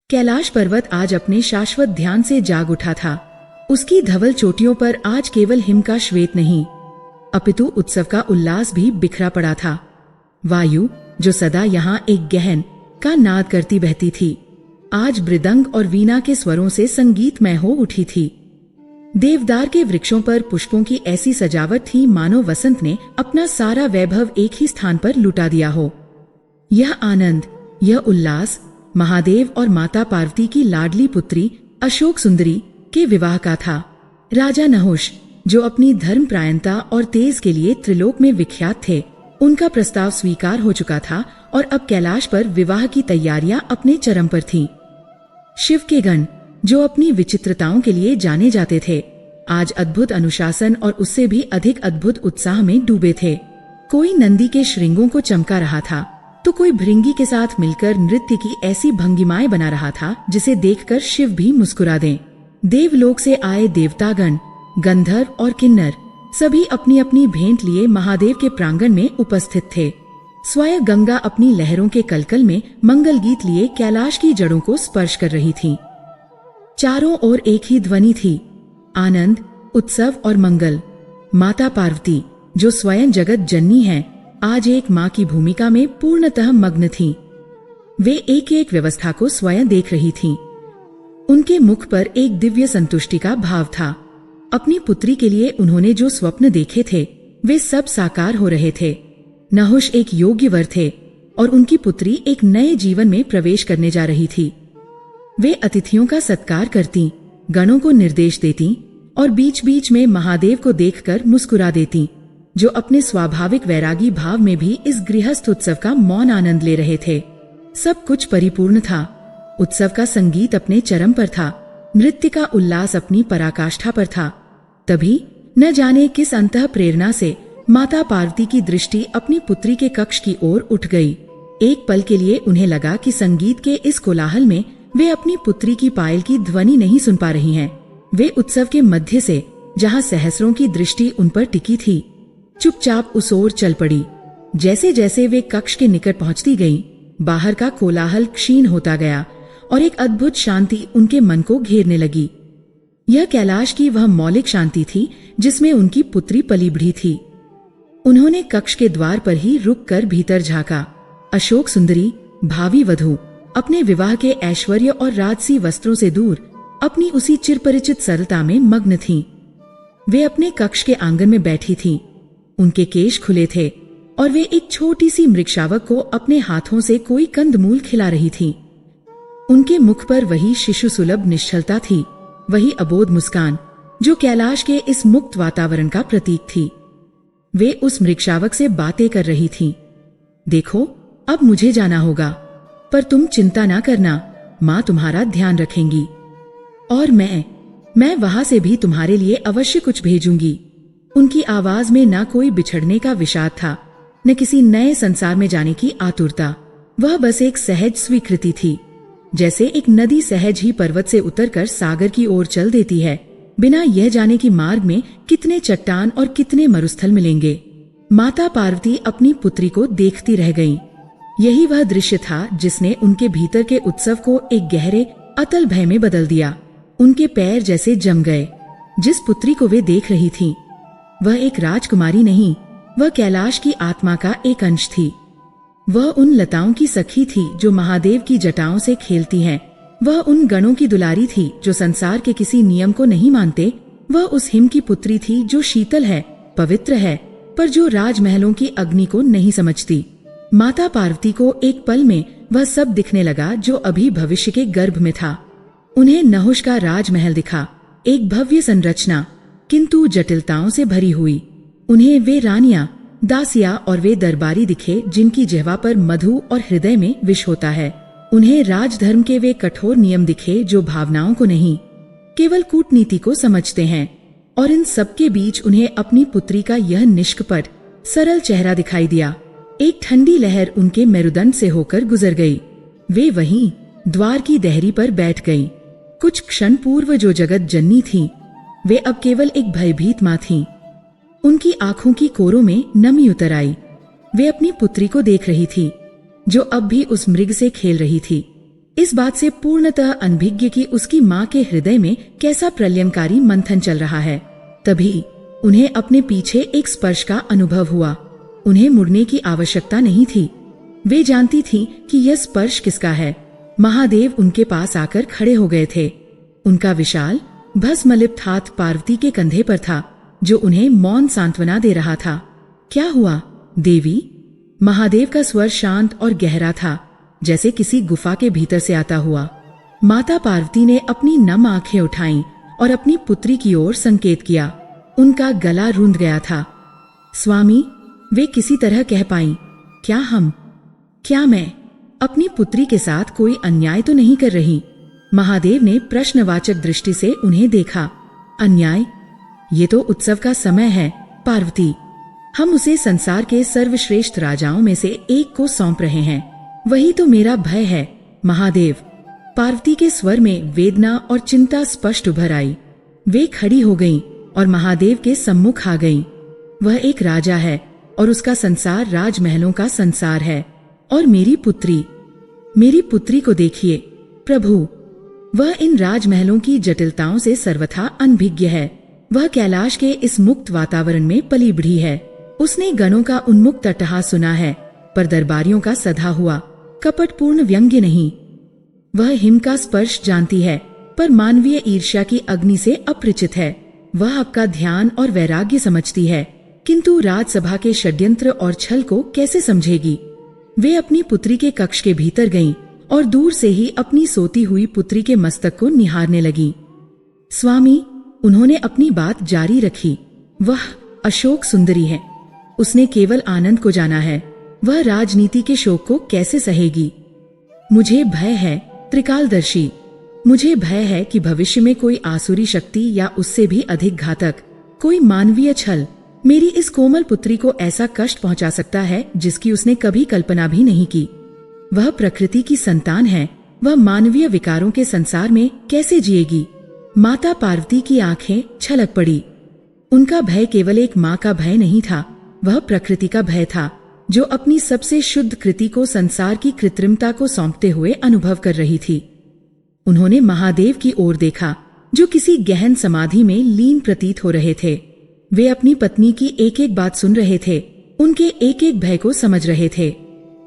कैलाश पर्वत आज अपने शाश्वत ध्यान से जाग उठा था। उसकी धवल चोटियों पर आज केवल हिम का श्वेत नहीं, अपितु उत्सव का उल्लास भी बिखरा पड़ा था। वायु, जो सदा यहाँ एक गहन का नाद करती बहती थी, आज मृदंग और वीणा के स्वरों से संगीतमय हो उठी थी। देवदार के वृक्षों पर पुष्पों की ऐसी सजावट थी मानो वसंत ने अपना सारा वैभव एक ही स्थान पर लुटा दिया हो। यह आनंद, यह उल्लास महादेव और माता पार्वती की लाडली पुत्री अशोक सुंदरी के विवाह का था। राजा नहुष, जो अपनी धर्मपरायणता और तेज के लिए त्रिलोक में विख्यात थे, उनका प्रस्ताव स्वीकार हो चुका था और अब कैलाश पर विवाह की तैयारियां अपने चरम पर थीं। शिव के गण, जो अपनी विचित्रताओं के लिए जाने जाते थे, आज अद्भुत अनुशासन और उससे भी अधिक अद्भुत उत्साह में डूबे थे। कोई नंदी के श्रृंगों को चमका रहा था, तो कोई भृंगी के साथ मिलकर नृत्य की ऐसी भंगिमाएं बना रहा था जिसे देखकर शिव भी मुस्कुरा दें। देवलोक से आए देवतागण, गंधर्व और किन्नर सभी अपनी अपनी भेंट लिए महादेव के प्रांगण में उपस्थित थे। स्वयं गंगा अपनी लहरों के कलकल में मंगल गीत लिए कैलाश की जड़ों को स्पर्श कर रही थी। चारों ओर एक ही ध्वनि थी, आनंद, उत्सव और मंगल। माता पार्वती, जो स्वयं जगत जननी है, आज एक माँ की भूमिका में पूर्णतः मग्न थीं। वे एक एक व्यवस्था को स्वयं देख रही थीं। उनके मुख पर एक दिव्य संतुष्टि का भाव था। अपनी पुत्री के लिए उन्होंने जो स्वप्न देखे थे, वे सब साकार हो रहे थे। नहुष एक योग्य वर थे और उनकी पुत्री एक नए जीवन में प्रवेश करने जा रही थी। वे अतिथियों का सत्कार करती, गणों को निर्देश देती और बीच बीच में महादेव को देखकर मुस्कुरा देती, जो अपने स्वाभाविक वैरागी भाव में भी इस गृहस्थ उत्सव का मौन आनंद ले रहे थे। सब कुछ परिपूर्ण था। उत्सव का संगीत अपने चरम पर था, नृत्य का उल्लास अपनी पराकाष्ठा पर था। तभी न जाने किस अंतः प्रेरणा से माता पार्वती की दृष्टि अपनी पुत्री के कक्ष की ओर उठ गई। एक पल के लिए उन्हें लगा कि संगीत के इस कोलाहल में वे अपनी पुत्री की पायल की ध्वनि नहीं सुन पा रही हैं। वे उत्सव के मध्य से, जहाँ सहस्रों की दृष्टि उन पर टिकी थी, चुपचाप उस ओर चल पड़ी। जैसे जैसे वे कक्ष के निकट पहुंचती गईं, बाहर का कोलाहल क्षीण होता गया और एक अद्भुत शांति उनके मन को घेरने लगी। यह कैलाश की वह मौलिक शांति थी जिसमें उनकी पुत्री पली बढ़ी थी। उन्होंने कक्ष के द्वार पर ही रुककर भीतर झांका। अशोक सुंदरी, भावी वधू, अपने विवाह के ऐश्वर्य और राजसी वस्त्रों से दूर अपनी उसी चिरपरिचित सरलता में मग्न थीं। वे अपने कक्ष के आंगन में बैठी थीं। उनके केश खुले थे और वे एक छोटी सी मृगशावक को अपने हाथों से कोई कंदमूल खिला रही थीं। उनके मुख पर वही शिशु सुलभ निश्चलता थी, वही अबोध मुस्कान जो कैलाश के इस मुक्त वातावरण का प्रतीक थी। वे उस मृगशावक से बातें कर रही थीं। देखो, अब मुझे जाना होगा, पर तुम चिंता ना करना, माँ तुम्हारा ध्यान रखेंगी और मैं वहां से भी तुम्हारे लिए अवश्य कुछ भेजूंगी। उनकी आवाज में न कोई बिछड़ने का विषाद था, न किसी नए संसार में जाने की आतुरता। वह बस एक सहज स्वीकृति थी, जैसे एक नदी सहज ही पर्वत से उतरकर सागर की ओर चल देती है, बिना यह जाने कि मार्ग में कितने चट्टान और कितने मरुस्थल मिलेंगे। माता पार्वती अपनी पुत्री को देखती रह गईं। यही वह दृश्य था जिसने उनके भीतर के उत्सव को एक गहरे अतल भय में बदल दिया। उनके पैर जैसे जम गए। जिस पुत्री को वे देख रही थीं, वह एक राजकुमारी नहीं, वह कैलाश की आत्मा का एक अंश थी। वह उन लताओं की सखी थी जो महादेव की जटाओं से खेलती हैं। वह उन गणों की दुलारी थी जो संसार के किसी नियम को नहीं मानते। वह उस हिम की पुत्री थी जो शीतल है, पवित्र है, पर जो राजमहलों की अग्नि को नहीं समझती। माता पार्वती को एक पल में वह सब दिखने लगा जो अभी भविष्य के गर्भ में था। उन्हें नहुष का राजमहल दिखा, एक भव्य संरचना, किंतु जटिलताओं से भरी हुई। उन्हें वे रानियां, दासियां और वे दरबारी दिखे जिनकी जिह्वा पर मधु और हृदय में विष होता है। उन्हें राजधर्म के वे कठोर नियम दिखे जो भावनाओं को नहीं, केवल कूटनीति को समझते हैं। और इन सबके बीच उन्हें अपनी पुत्री का यह निष्कपट, सरल चेहरा दिखाई दिया। एक ठंडी लहर उनके मेरुदंड से होकर गुजर गई। वे वहीं द्वार की देहरी पर बैठ गईं। कुछ क्षण पूर्व जो जगत जननी थी, वे अब केवल एक भयभीत माँ थीं। उनकी आंखों की कोरों में नमी उतर आई। वे अपनी पुत्री को देख रही थी, जो अब भी उस मृग से खेल रही थी। इस बात से पूर्णतः अनभिज्ञ कि उसकी माँ के हृदय में कैसा प्रलयंकारी मंथन चल रहा है। तभी उन्हें अपने पीछे एक स्पर्श का अनुभव हुआ। उन्हें मुड़ने की आवश्यकता नहीं थी। वे जानती थीं कि यह स्पर्श किसका है। महादेव उनके पास आकर खड़े हो गए थे। उनका विशाल भस्मलिप्त हाथ पार्वती के कंधे पर था, जो उन्हें मौन सांत्वना दे रहा था। क्या हुआ देवी? महादेव का स्वर शांत और गहरा था, जैसे किसी गुफा के भीतर से आता हुआ। माता पार्वती ने अपनी नम आंखें उठाईं और अपनी पुत्री की ओर संकेत किया। उनका गला रूंध गया था। स्वामी, वे किसी तरह कह पाईं, क्या मैं अपनी पुत्री के साथ कोई अन्याय तो नहीं कर रही? महादेव ने प्रश्नवाचक दृष्टि से उन्हें देखा। अन्याय? ये तो उत्सव का समय है पार्वती। हम उसे संसार के सर्वश्रेष्ठ राजाओं में से एक को सौंप रहे हैं। वही तो मेरा भय है महादेव। पार्वती के स्वर में वेदना और चिंता स्पष्ट उभर आई। वे खड़ी हो गईं और महादेव के सम्मुख आ गईं। वह एक राजा है और उसका संसार राजमहलों का संसार है। और मेरी पुत्री को देखिए प्रभु। वह इन राजमहलों की जटिलताओं से सर्वथा अनभिज्ञ है। वह कैलाश के इस मुक्त वातावरण में पली बढ़ी है। उसने गणों का उन्मुक्त अट्टहास सुना है, पर दरबारियों का सधा हुआ कपटपूर्ण व्यंग्य नहीं। वह हिम का स्पर्श जानती है, पर मानवीय ईर्ष्या की अग्नि से अपरिचित है। वह आपका ध्यान और वैराग्य समझती है, किंतु राजसभा के षड्यंत्र और छल को कैसे समझेगी? वे अपनी पुत्री के कक्ष के भीतर गईं और दूर से ही अपनी सोती हुई पुत्री के मस्तक को निहारने लगी। स्वामी, उन्होंने अपनी बात जारी रखी, वह अशोक सुंदरी है। उसने केवल आनंद को जाना है। वह राजनीति के शोक को कैसे सहेगी? मुझे भय है त्रिकालदर्शी। मुझे भय है कि भविष्य में कोई आसुरी शक्ति या उससे भी अधिक घातक कोई मानवीय छल मेरी इस कोमल पुत्री को ऐसा कष्ट पहुंचा सकता है जिसकी उसने कभी कल्पना भी नहीं की। वह प्रकृति की संतान है। वह मानवीय विकारों के संसार में कैसे जिएगी? माता पार्वती की आंखें छलक पड़ी। उनका भय केवल एक माँ का भय नहीं था, वह प्रकृति का भय था, जो अपनी सबसे शुद्ध कृति को संसार की कृत्रिमता को सौंपते हुए अनुभव कर रही थी। उन्होंने महादेव की ओर देखा, जो किसी गहन समाधि में लीन प्रतीत हो रहे थे। वे अपनी पत्नी की एक एक बात सुन रहे थे, उनके एक एक भय को समझ रहे थे।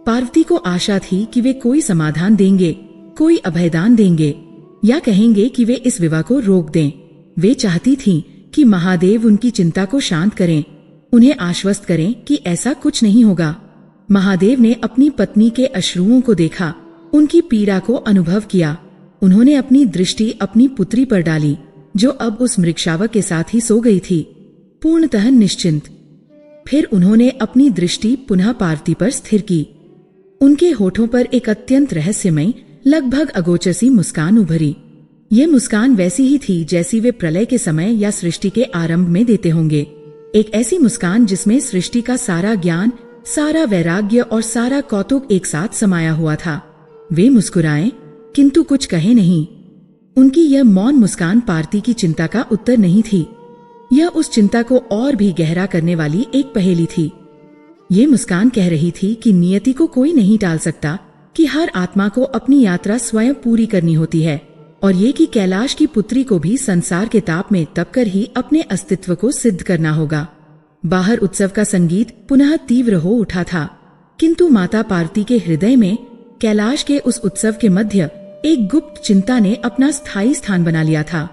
पार्वती को आशा थी कि वे कोई समाधान देंगे, कोई अभयदान देंगे, या कहेंगे कि वे इस विवाह को रोक दें। वे चाहती थीं कि महादेव उनकी चिंता को शांत करें, उन्हें आश्वस्त करें कि ऐसा कुछ नहीं होगा। महादेव ने अपनी पत्नी के अश्रुओं को देखा, उनकी पीड़ा को अनुभव किया। उन्होंने अपनी दृष्टि अपनी पुत्री पर डाली, जो अब उस मृगशावक के साथ ही सो गई थी, पूर्णतः निश्चिंत। फिर उन्होंने अपनी दृष्टि पुनः पार्वती पर स्थिर की। उनके होठों पर एक अत्यंत रहस्यमय, लगभग अगोचर सी मुस्कान उभरी। ये मुस्कान वैसी ही थी जैसी वे प्रलय के समय या सृष्टि के आरंभ में देते होंगे। एक ऐसी मुस्कान जिसमें सृष्टि का सारा ज्ञान, सारा वैराग्य और सारा कौतुक एक साथ समाया हुआ था। वे मुस्कुराए, किंतु कुछ कहे नहीं। उनकी यह मौन मुस्कान पार्वती की चिंता का उत्तर नहीं थी। यह उस चिंता को और भी गहरा करने वाली एक पहेली थी। ये मुस्कान कह रही थी कि नियति को कोई नहीं टाल सकता, कि हर आत्मा को अपनी यात्रा स्वयं पूरी करनी होती है, और ये कि कैलाश की पुत्री को भी संसार के ताप में तप कर ही अपने अस्तित्व को सिद्ध करना होगा। बाहर उत्सव का संगीत पुनः तीव्र हो उठा था, किंतु माता पार्वती के हृदय में कैलाश के उस उत्सव के मध्य एक गुप्त चिंता ने अपना स्थायी स्थान बना लिया था।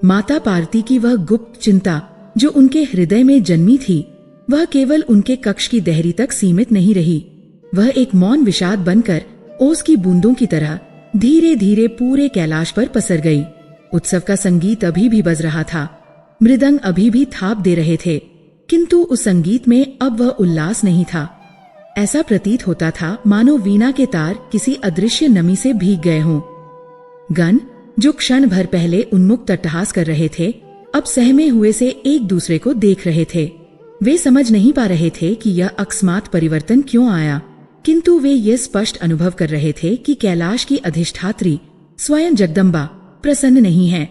माता पार्वती की वह गुप्त चिंता जो उनके हृदय में जन्मी थी, वह केवल उनके कक्ष की देहरी तक सीमित नहीं रही। वह एक मौन विषाद बनकर ओस की बूंदों की तरह धीरे धीरे पूरे कैलाश पर पसर गई। उत्सव का संगीत अभी भी बज रहा था, मृदंग अभी भी थाप दे रहे थे, किंतु उस संगीत में अब वह उल्लास नहीं था। ऐसा प्रतीत होता था मानो वीणा के तार किसी अदृश्य नमी से भीग गए हों। गण जो क्षण भर पहले उन्मुक्त अट्टहास कर रहे थे, अब सहमे हुए से एक दूसरे को देख रहे थे। वे समझ नहीं पा रहे थे कि यह अकस्मात परिवर्तन क्यों आया, किंतु वे ये स्पष्ट अनुभव कर रहे थे कि कैलाश की अधिष्ठात्री स्वयं जगदम्बा प्रसन्न नहीं है।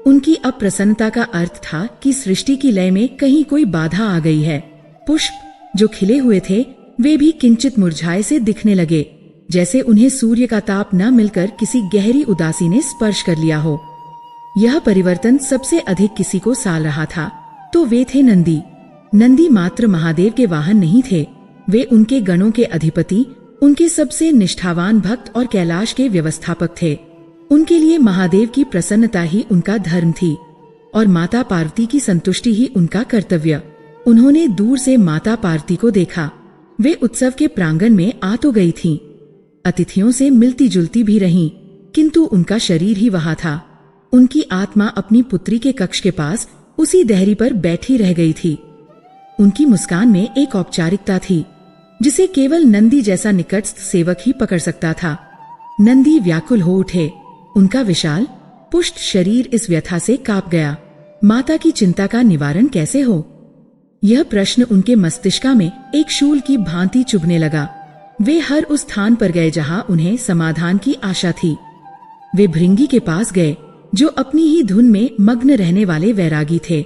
उनकी अप्रसन्नता का अर्थ था कि सृष्टि की लय में कहीं कोई बाधा आ गई है। पुष्प जो खिले हुए थे वे भी किंचित मुरझाए से दिखने लगे। जैसे उन्हें सूर्य का ताप न मिलकर किसी गहरी उदासी ने स्पर्श कर लिया हो। यह परिवर्तन सबसे अधिक किसी को साल रहा था तो वे थे नंदी। नंदी मात्र महादेव के वाहन नहीं थे, वे उनके गणों के अधिपति, उनके सबसे निष्ठावान भक्त और कैलाश के व्यवस्थापक थे। उनके लिए महादेव की प्रसन्नता ही उनका धर्म थी और माता पार्वती की संतुष्टि ही उनका कर्तव्य। उन्होंने दूर से माता पार्वती को देखा। वे उत्सव के प्रांगण में आ तो गई थीं, अतिथियों से मिलती जुलती भी रहीं, किंतु उनका शरीर ही वहां था। उनकी आत्मा अपनी पुत्री के कक्ष के पास उसी देहरी पर बैठी रह गई थी। उनकी मुस्कान में एक औपचारिकता थी जिसे केवल नंदी जैसा निकटस्थ सेवक ही पकड़ सकता था। नंदी व्याकुल हो उठे। उनका विशाल पुष्ट शरीर इस व्यथा से कांप गया। माता की चिंता का निवारण कैसे हो? यह प्रश्न उनके मस्तिष्का में एक शूल की भांति चुभने लगा। वे हर उस स्थान पर गए जहां उन्हें समाधान की आशा थी। वे भृंगी के पास गए जो अपनी ही धुन में मग्न रहने वाले वैरागी थे।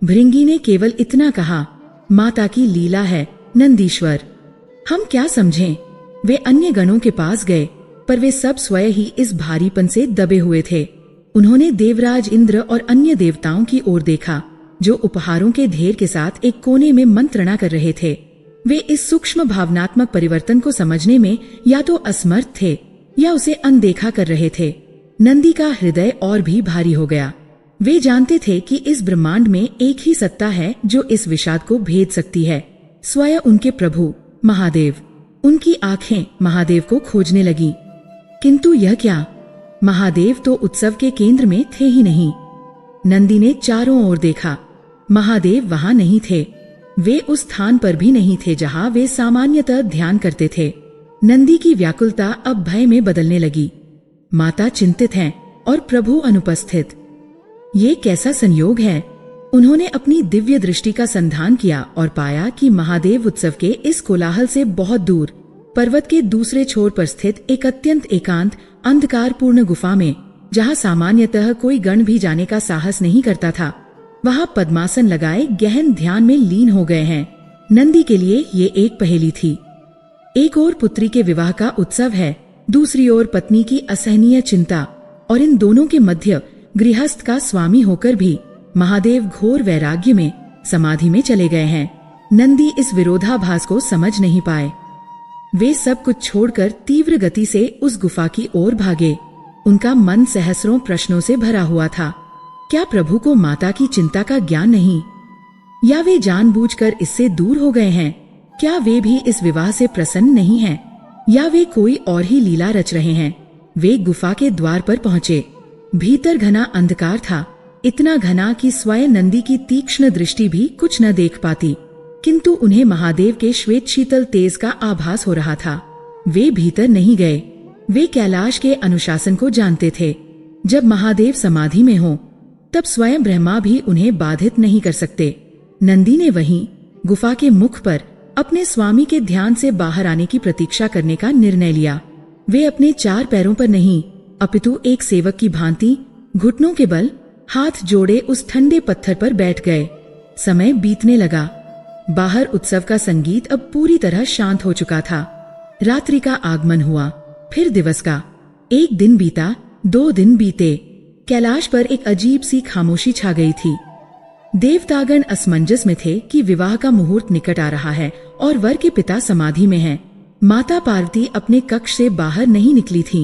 भृंगी ने केवल इतना कहा, माता की लीला है नंदीश्वर, हम क्या समझें? वे अन्य गणों के पास गए पर वे सब स्वयं ही इस भारीपन से दबे हुए थे। उन्होंने देवराज इंद्र और अन्य देवताओं की ओर देखा जो उपहारों के ढेर के साथ एक कोने में मंत्रणा कर रहे थे। वे इस सूक्ष्म भावनात्मक परिवर्तन को समझने में या तो असमर्थ थे या उसे अनदेखा कर रहे थे। नंदी का हृदय और भी भारी हो गया। वे जानते थे कि इस ब्रह्मांड में एक ही सत्ता है जो इस विषाद को भेद सकती है, स्वयं उनके प्रभु महादेव। उनकी आंखें महादेव को खोजने लगी, किंतु यह क्या? महादेव तो उत्सव के केंद्र में थे ही नहीं। नंदी ने चारों ओर देखा, महादेव वहां नहीं थे। वे उस स्थान पर भी नहीं थे जहां वे सामान्यतः ध्यान करते थे। नंदी की व्याकुलता अब भय में बदलने लगी। माता चिंतित हैं और प्रभु अनुपस्थित। ये कैसा संयोग है? उन्होंने अपनी दिव्य दृष्टि का संधान किया और पाया कि महादेव उत्सव के इस कोलाहल से बहुत दूर पर्वत के दूसरे छोर पर स्थित एक अत्यंत एकांत अंधकारपूर्ण गुफा में, जहां सामान्यतः कोई गण भी जाने का साहस नहीं करता था, वहां पद्मासन लगाए गहन ध्यान में लीन हो गए हैं। नंदी के लिए ये एक पहेली थी। एक ओर पुत्री के विवाह का उत्सव है, दूसरी ओर पत्नी की असहनीय चिंता, और इन दोनों के मध्य गृहस्थ का स्वामी होकर भी महादेव घोर वैराग्य में समाधि में चले गए हैं। नंदी इस विरोधाभास को समझ नहीं पाए। वे सब कुछ छोड़कर तीव्र गति से उस गुफा की ओर भागे। उनका मन सहस्रों प्रश्नों से भरा हुआ था। क्या प्रभु को माता की चिंता का ज्ञान नहीं, या वे जानबूझकर इससे दूर हो गए हैं? क्या वे भी इस विवाह से प्रसन्न नहीं हैं, या वे कोई और ही लीला रच रहे हैं? वे गुफा के द्वार पर पहुंचे। भीतर घना अंधकार था, इतना घना कि स्वयं नंदी की तीक्ष्ण दृष्टि भी कुछ न देख पाती, किंतु उन्हें महादेव के श्वेत शीतल तेज का आभास हो रहा था। वे भीतर नहीं गए। वे कैलाश के अनुशासन को जानते थे। जब महादेव समाधि में हो तब स्वयं ब्रह्मा भी उन्हें बाधित नहीं कर सकते। नंदी ने वहीं गुफा के मुख पर अपने स्वामी के ध्यान से बाहर आने की प्रतीक्षा करने का निर्णय लिया। वे अपने चार पैरों पर नहीं अपितु एक सेवक की भांति घुटनों के बल हाथ जोड़े उस ठंडे पत्थर पर बैठ गए। समय बीतने लगा। बाहर उत्सव का संगीत अब पूरी तरह शांत हो चुका था। रात्रि का आगमन हुआ, फिर दिवस का। एक दिन बीता, 2 दिन बीते। कैलाश पर एक अजीब सी खामोशी छा गई थी। देवतागण असमंजस में थे कि विवाह का मुहूर्त निकट आ रहा है और वर के पिता समाधि में हैं। माता पार्वती अपने कक्ष से बाहर नहीं निकली थी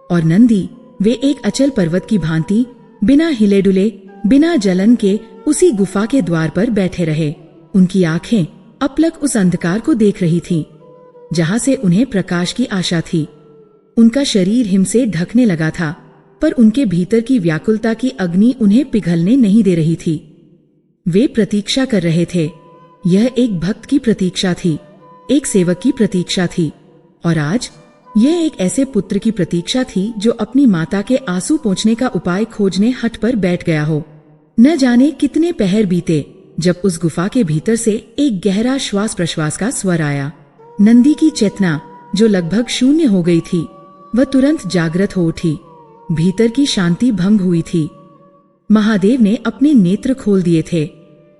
और नंदी, वे एक अचल पर्वत की भांति बिना हिले डुले, बिना जलन के उसी गुफा के द्वार पर बैठे रहे। उनकी आंखें अपलक उस अंधकार को देख रही थीं, जहां से उन्हें प्रकाश की आशा थी। उनका शरीर हिम से ढकने लगा था, पर उनके भीतर की व्याकुलता की अग्नि उन्हें पिघलने नहीं दे रही थी। वे प्रतीक्षा कर रहे थे। यह एक भक्त की प्रतीक्षा थी, एक सेवक की प्रतीक्षा थी, और आज यह एक ऐसे पुत्र की प्रतीक्षा थी जो अपनी माता के आंसू पोंछने का उपाय खोजने हट पर बैठ गया हो। न जाने कितने पहर बीते जब उस गुफा के भीतर से एक गहरा श्वास प्रश्वास का स्वर आया। नंदी की चेतना, जो लगभग शून्य हो गई थी, वह तुरंत जागृत हो उठी। भीतर की शांति भंग हुई थी। महादेव ने अपने नेत्र खोल दिए थे।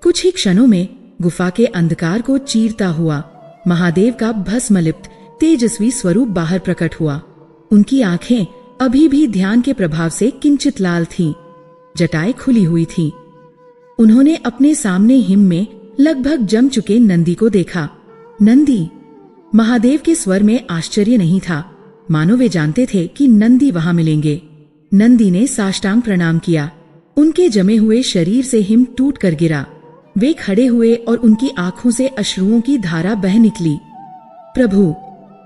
कुछ ही क्षणों में गुफा के अंधकार को चीरता हुआ महादेव का भस्मलिप्त तेजस्वी स्वरूप बाहर प्रकट हुआ। उनकी आंखें अभी भी ध्यान के प्रभाव से किंचित लाल थीं, जटाएं खुली हुई थीं। उन्होंने अपने सामने हिम में लगभग जम चुके नंदी को देखा। नंदी! महादेव के स्वर में आश्चर्य नहीं था, मानो वे जानते थे कि नंदी वहां मिलेंगे। नंदी ने साष्टांग प्रणाम किया। उनके जमे हुए शरीर से हिम टूट कर गिरा। वे खड़े हुए और उनकी आंखों से अश्रुओं की धारा बह निकली। प्रभु,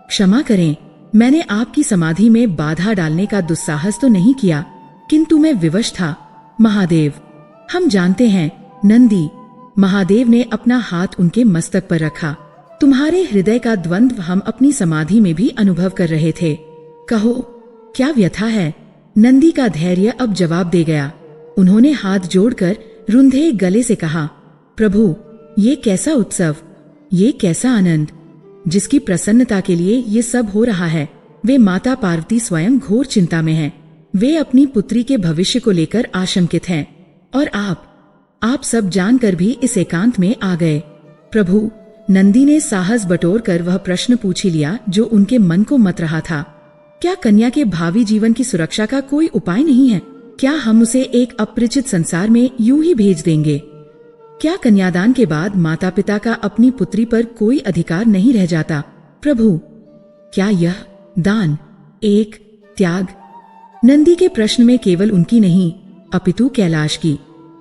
क्षमा करें, मैंने आपकी समाधि में बाधा डालने का दुस्साहस तो नहीं किया, किंतु मैं विवश था। महादेव, हम जानते हैं। नंदी! महादेव ने अपना हाथ उनके मस्तक पर रखा। तुम्हारे हृदय का द्वंद्व हम अपनी समाधि में भी अनुभव कर रहे थे। कहो, क्या व्यथा है? नंदी का धैर्य अब जवाब दे गया। उन्होंने हाथ जोड़कर रुंधे गले से कहा, प्रभु, ये कैसा उत्सव, ये कैसा आनंद, जिसकी प्रसन्नता के लिए ये सब हो रहा है। वे माता पार्वती स्वयं घोर चिंता में हैं। वे अपनी पुत्री के भविष्य को लेकर आशंकित हैं। और आप सब जानकर भी इस एकांत में आ गए। प्रभु, नंदी ने साहस बटोरकर वह प्रश्न पूछ लिया जो उनके मन को मत रहा था। क्या कन्या के भावी जीवन की सुरक्षा का कोई उपाय नहीं है? क्या हम उसे एक अपरिचित संसार में यूं ही भेज देंगे? क्या कन्यादान के बाद माता पिता का अपनी पुत्री पर कोई अधिकार नहीं रह जाता? प्रभु, क्या यह दान एक त्याग? नंदी के प्रश्न में केवल उनकी नहीं, अपितु कैलाश की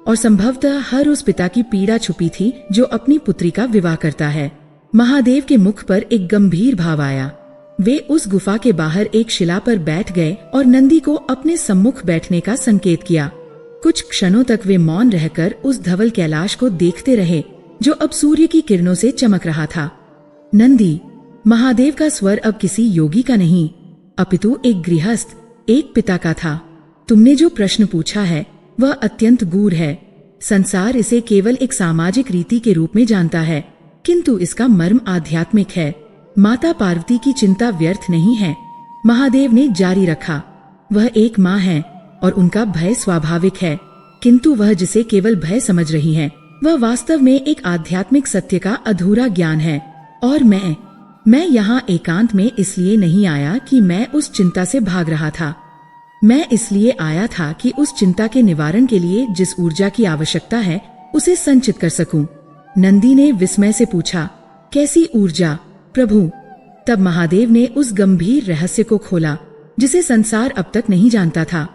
और संभवतः हर उस पिता की पीड़ा छुपी थी जो अपनी पुत्री का विवाह करता है। महादेव के मुख पर एक गंभीर भाव आया। वे उस गुफा के बाहर एक शिला पर बैठ गए और नंदी को अपने सम्मुख बैठने का संकेत किया। कुछ क्षणों तक वे मौन रहकर उस धवल कैलाश को देखते रहे जो अब सूर्य की किरणों से चमक रहा था। नंदी! महादेव का स्वर अब किसी योगी का नहीं, अपितु एक गृहस्थ, एक पिता का था। तुमने जो प्रश्न पूछा है वह अत्यंत गूढ़ है। संसार इसे केवल एक सामाजिक रीति के रूप में जानता है, किंतु इसका मर्म आध्यात्मिक है। माता पार्वती की चिंता व्यर्थ नहीं है। महादेव ने जारी रखा, वह एक माँ है और उनका भय स्वाभाविक है, किंतु वह जिसे केवल भय समझ रही है वह वास्तव में एक आध्यात्मिक सत्य का अधूरा ज्ञान है। और मैं यहाँ एकांत में इसलिए नहीं आया कि मैं उस चिंता से भाग रहा था। मैं इसलिए आया था कि उस चिंता के निवारण के लिए जिस ऊर्जा की आवश्यकता है उसे संचित कर सकूं। नंदी ने विस्मय से पूछा, कैसी ऊर्जा प्रभु? तब महादेव ने उस गंभीर रहस्य को खोला जिसे संसार अब तक नहीं जानता था।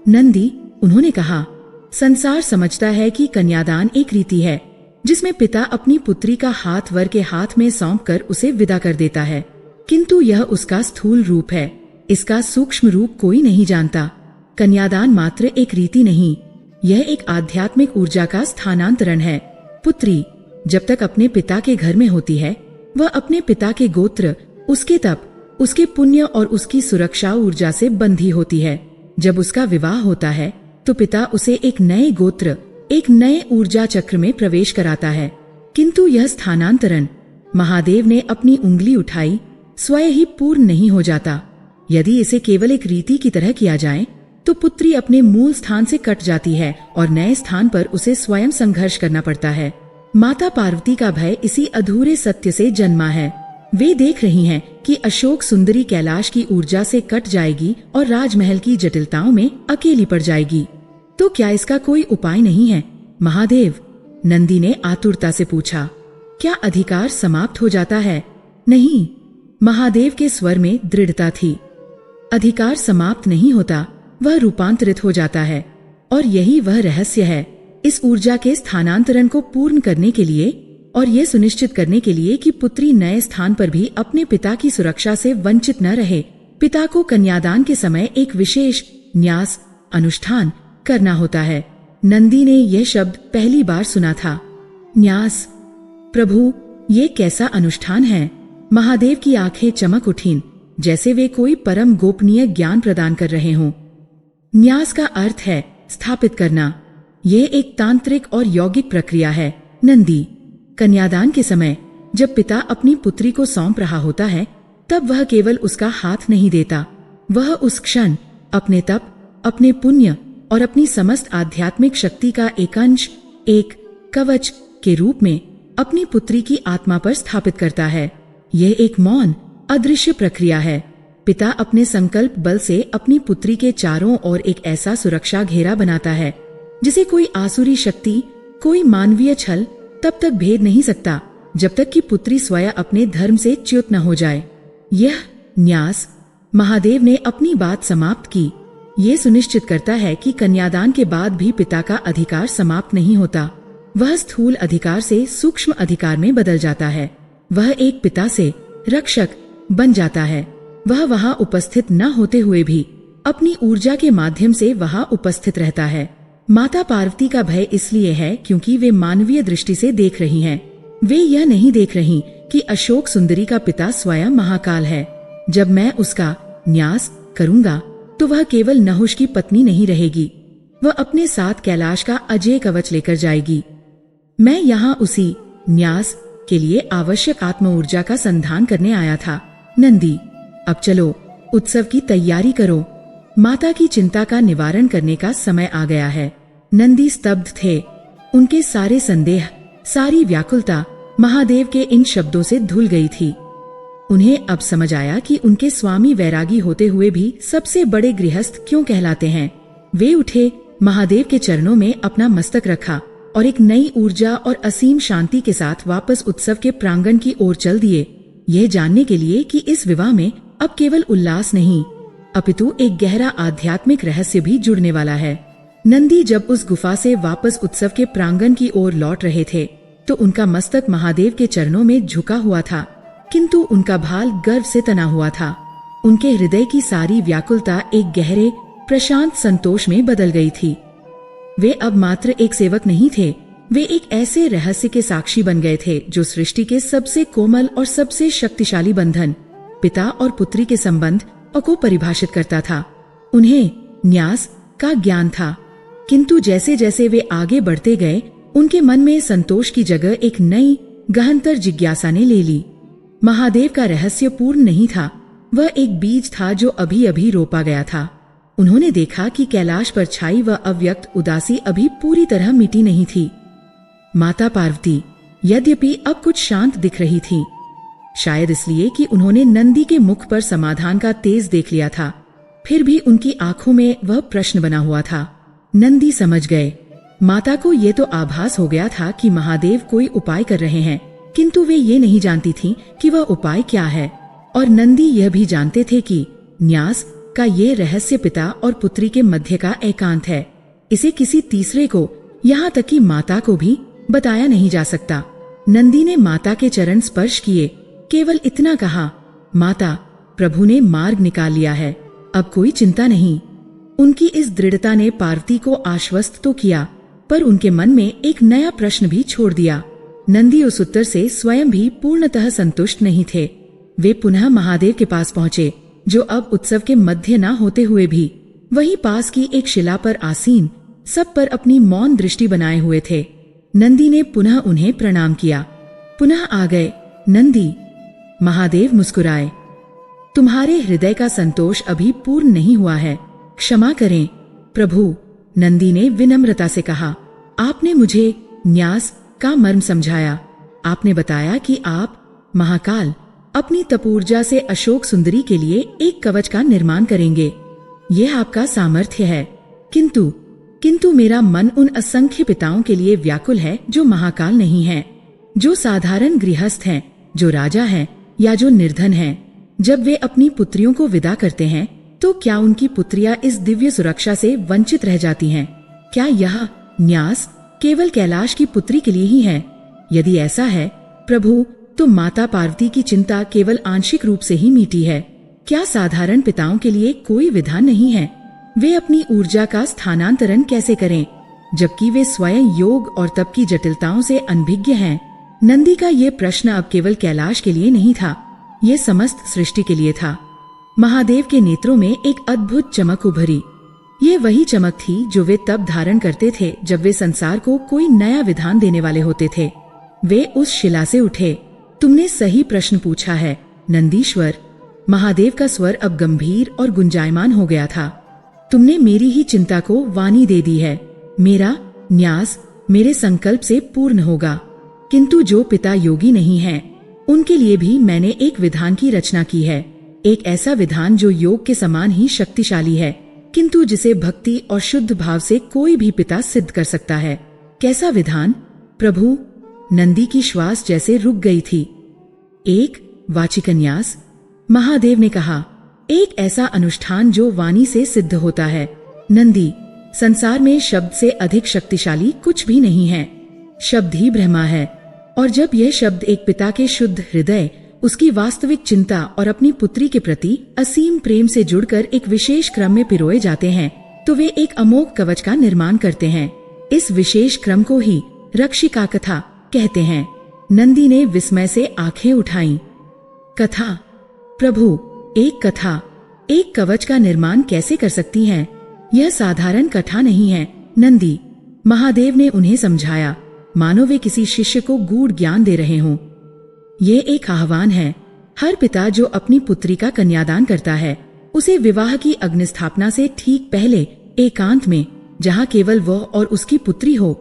नंदी, उन्होंने कहा, संसार समझता है कि कन्यादान एक रीति है जिसमें पिता अपनी पुत्री का हाथ वर के हाथ में सौंपकर उसे विदा कर देता है, किंतु यह उसका स्थूल रूप है, इसका सूक्ष्म रूप कोई नहीं जानता। कन्यादान मात्र एक रीति नहीं, यह एक आध्यात्मिक ऊर्जा का स्थानांतरण है। पुत्री जब तक अपने पिता के घर में होती है वह अपने पिता के गोत्र, उसके तप, उसके पुण्य और उसकी सुरक्षा ऊर्जा से बंधी होती है। जब उसका विवाह होता है तो पिता उसे एक नए गोत्र, एक नए ऊर्जा चक्र में प्रवेश कराता है। किंतु यह स्थानांतरण, महादेव ने अपनी उंगली उठाई, स्वयं ही पूर्ण नहीं हो जाता। यदि इसे केवल एक रीति की तरह किया जाए तो पुत्री अपने मूल स्थान से कट जाती है और नए स्थान पर उसे स्वयं संघर्ष करना पड़ता है। माता पार्वती का भय इसी अधूरे सत्य से जन्मा है। वे देख रही हैं कि अशोक सुंदरी कैलाश की ऊर्जा से कट जाएगी और राजमहल की जटिलताओं में अकेली पड़ जाएगी। तो क्या इसका कोई उपाय नहीं है महादेव? नंदी ने आतुरता से पूछा। क्या अधिकार समाप्त हो जाता है? नहीं, महादेव के स्वर में दृढ़ता थी। अधिकार समाप्त नहीं होता, वह रूपांतरित हो जाता है। और यही वह रहस्य है। इस ऊर्जा के स्थानांतरण को पूर्ण करने के लिए और ये सुनिश्चित करने के लिए कि पुत्री नए स्थान पर भी अपने पिता की सुरक्षा से वंचित न रहे, पिता को कन्यादान के समय एक विशेष न्यास अनुष्ठान करना होता है। नंदी ने यह शब्द पहली बार सुना था, न्यास। प्रभु, ये कैसा अनुष्ठान है? महादेव की आंखें चमक उठीं, जैसे वे कोई परम गोपनीय ज्ञान प्रदान कर रहे हों। न्यास का अर्थ है स्थापित करना। यह एक तांत्रिक और यौगिक प्रक्रिया है। नंदी, कन्यादान के समय जब पिता अपनी पुत्री को सौंप रहा होता है तब वह केवल उसका हाथ नहीं देता, वह उस क्षण अपने तप, अपने पुण्य और अपनी समस्त आध्यात्मिक शक्ति का एक अंश, एक कवच के रूप में अपनी पुत्री की आत्मा पर स्थापित करता है। यह एक मौन, अदृश्य प्रक्रिया है। पिता अपने संकल्प बल से अपनी पुत्री के चारों ओर एक ऐसा सुरक्षा घेरा बनाता है जिसे कोई आसुरी शक्ति, कोई मानवीय छल तब तक भेद नहीं सकता जब तक कि पुत्री स्वयं अपने धर्म से च्युत न हो जाए। यह न्यास, महादेव ने अपनी बात समाप्त की, ये सुनिश्चित करता है कि कन्यादान के बाद भी पिता का अधिकार समाप्त नहीं होता। वह स्थूल अधिकार से सूक्ष्म अधिकार में बदल जाता है। वह एक पिता से रक्षक बन जाता है। वह वहां उपस्थित न होते हुए भी अपनी ऊर्जा के माध्यम से वहां उपस्थित रहता है। माता पार्वती का भय इसलिए है क्योंकि वे मानवीय दृष्टि से देख रही हैं। वे यह नहीं देख रही कि अशोक सुंदरी का पिता स्वयं महाकाल है। जब मैं उसका न्यास करूंगा तो वह केवल नहुष की पत्नी नहीं रहेगी, वह अपने साथ कैलाश का अजय कवच लेकर जाएगी। मैं यहाँ उसी न्यास के लिए आवश्यक आत्म ऊर्जा का संधान करने आया था। नंदी, अब चलो, उत्सव की तैयारी करो। माता की चिंता का निवारण करने का समय आ गया है। नंदी स्तब्ध थे। उनके सारे संदेह, सारी व्याकुलता महादेव के इन शब्दों से धुल गई थी। उन्हें अब समझ आया कि उनके स्वामी वैरागी होते हुए भी सबसे बड़े गृहस्थ क्यों कहलाते हैं। वे उठे, महादेव के चरणों में अपना मस्तक रखा और एक नई ऊर्जा और असीम शांति के साथ वापस उत्सव के प्रांगण की ओर चल दिए, यह जानने के लिए कि इस विवाह में अब केवल उल्लास नहीं अपितु एक गहरा आध्यात्मिक रहस्य भी जुड़ने वाला है। नंदी जब उस गुफा से वापस उत्सव के प्रांगण की ओर लौट रहे थे तो उनका मस्तक महादेव के चरणों में झुका हुआ था, किंतु उनका भाल गर्व से तना हुआ था। उनके हृदय की सारी व्याकुलता एक गहरे प्रशांत संतोष में बदल गई थी। वे अब मात्र एक सेवक नहीं थे, वे एक ऐसे रहस्य के साक्षी बन गए थे जो सृष्टि के सबसे कोमल और सबसे शक्तिशाली बंधन, पिता और पुत्री के संबंध को परिभाषित करता था। उन्हें न्यास का ज्ञान था, किंतु जैसे जैसे वे आगे बढ़ते गए उनके मन में संतोष की जगह एक नई गहनतर जिज्ञासा ने ले ली। महादेव का रहस्य पूर्ण नहीं था, वह एक बीज था जो अभी अभी रोपा गया था। उन्होंने देखा कि कैलाश पर छाई वह अव्यक्त उदासी अभी पूरी तरह मिटी नहीं थी। माता पार्वती यद्यपि अब कुछ शांत दिख रही थी, शायद इसलिए कि उन्होंने नंदी के मुख पर समाधान का तेज देख लिया था, फिर भी उनकी आंखों में वह प्रश्न बना हुआ था। नंदी समझ गए। माता को ये तो आभास हो गया था कि महादेव कोई उपाय कर रहे हैं, किंतु वे ये नहीं जानती थी कि वह उपाय क्या है। और नंदी यह भी जानते थे कि न्यास का ये रहस्य पिता और पुत्री के मध्य का एकांत है। इसे किसी तीसरे को, यहाँ तक कि माता को भी बताया नहीं जा सकता। नंदी ने माता के चरण स्पर्श किए, केवल इतना कहा, माता, प्रभु ने मार्ग निकाल लिया है, अब कोई चिंता नहीं। उनकी इस दृढ़ता ने पार्वती को आश्वस्त तो किया, पर उनके मन में एक नया प्रश्न भी छोड़ दिया। नंदी उस उत्तर से स्वयं भी पूर्णतः संतुष्ट नहीं थे। वे पुनः महादेव के पास पहुँचे, जो अब उत्सव के मध्य न होते हुए भी वहीं पास की एक शिला पर आसीन, सब पर अपनी मौन दृष्टि बनाए हुए थे। नंदी ने पुनः उन्हें प्रणाम किया। पुनः आ गए नंदी। महादेव मुस्कुराए, तुम्हारे हृदय का संतोष अभी पूर्ण नहीं हुआ है, क्षमा करें प्रभु। नंदी ने विनम्रता से कहा, आपने मुझे न्यास का मर्म समझाया। आपने बताया कि आप महाकाल अपनी तपोर्जा से अशोक सुंदरी के लिए एक कवच का निर्माण करेंगे। यह आपका सामर्थ्य है, किंतु मेरा मन उन असंख्य पिताओं के लिए व्याकुल है जो महाकाल नहीं हैं, जो साधारण गृहस्थ हैं, जो राजा हैं या जो निर्धन हैं। जब वे अपनी पुत्रियों को विदा करते हैं तो क्या उनकी पुत्रियां इस दिव्य सुरक्षा से वंचित रह जाती हैं? क्या यह न्यास केवल कैलाश की पुत्री के लिए ही है? यदि ऐसा है प्रभु, तो माता पार्वती की चिंता केवल आंशिक रूप से ही मिटी है। क्या साधारण पिताओं के लिए कोई विधान नहीं है? वे अपनी ऊर्जा का स्थानांतरण कैसे करें, जबकि वे स्वयं योग और तप की जटिलताओं से अनभिज्ञ हैं? नंदी का ये प्रश्न अब केवल कैलाश के लिए नहीं था, ये समस्त सृष्टि के लिए था। महादेव के नेत्रों में एक अद्भुत चमक उभरी। ये वही चमक थी जो वे तब धारण करते थे जब वे संसार को कोई नया विधान देने वाले होते थे। वे उस शिला से उठे। तुमने सही प्रश्न पूछा है नंदीश्वर। महादेव का स्वर अब गंभीर और गुंजायमान हो गया था। तुमने मेरी ही चिंता को वाणी दे दी है। मेरा न्यास मेरे संकल्प से पूर्ण होगा, किंतु जो पिता योगी नहीं हैं, उनके लिए भी मैंने एक विधान की रचना की है, एक ऐसा विधान जो योग के समान ही शक्तिशाली है, किंतु जिसे भक्ति और शुद्ध भाव से कोई भी पिता सिद्ध कर सकता है। कैसा विधान प्रभु? नंदी की श्वास जैसे रुक गई थी। एक वाचिकन्यास, महादेव ने कहा, एक ऐसा अनुष्ठान जो वाणी से सिद्ध होता है। नंदी, संसार में शब्द से अधिक शक्तिशाली कुछ भी नहीं है। शब्द ही ब्रह्मा है, और जब यह शब्द एक पिता के शुद्ध हृदय, उसकी वास्तविक चिंता और अपनी पुत्री के प्रति असीम प्रेम से जुड़कर एक विशेष क्रम में पिरोए जाते हैं, तो वे एक अमोघ कवच का निर्माण करते हैं। इस विशेष क्रम को ही रक्षिका कथा कहते हैं। नंदी ने विस्मय से आंखें उठाईं। कथा? प्रभु, एक कथा, एक कवच का निर्माण कैसे कर सकती हैं? यह साधारण कथा नहीं है नंदी, महादेव ने उन्हें समझाया, मानो वे किसी शिष्य को गूढ़ ज्ञान दे रहे हों। ये एक आह्वान है। हर पिता जो अपनी पुत्री का कन्यादान करता है, उसे विवाह की अग्निस्थापना से ठीक पहले एकांत में, जहाँ केवल वह और उसकी पुत्री हो,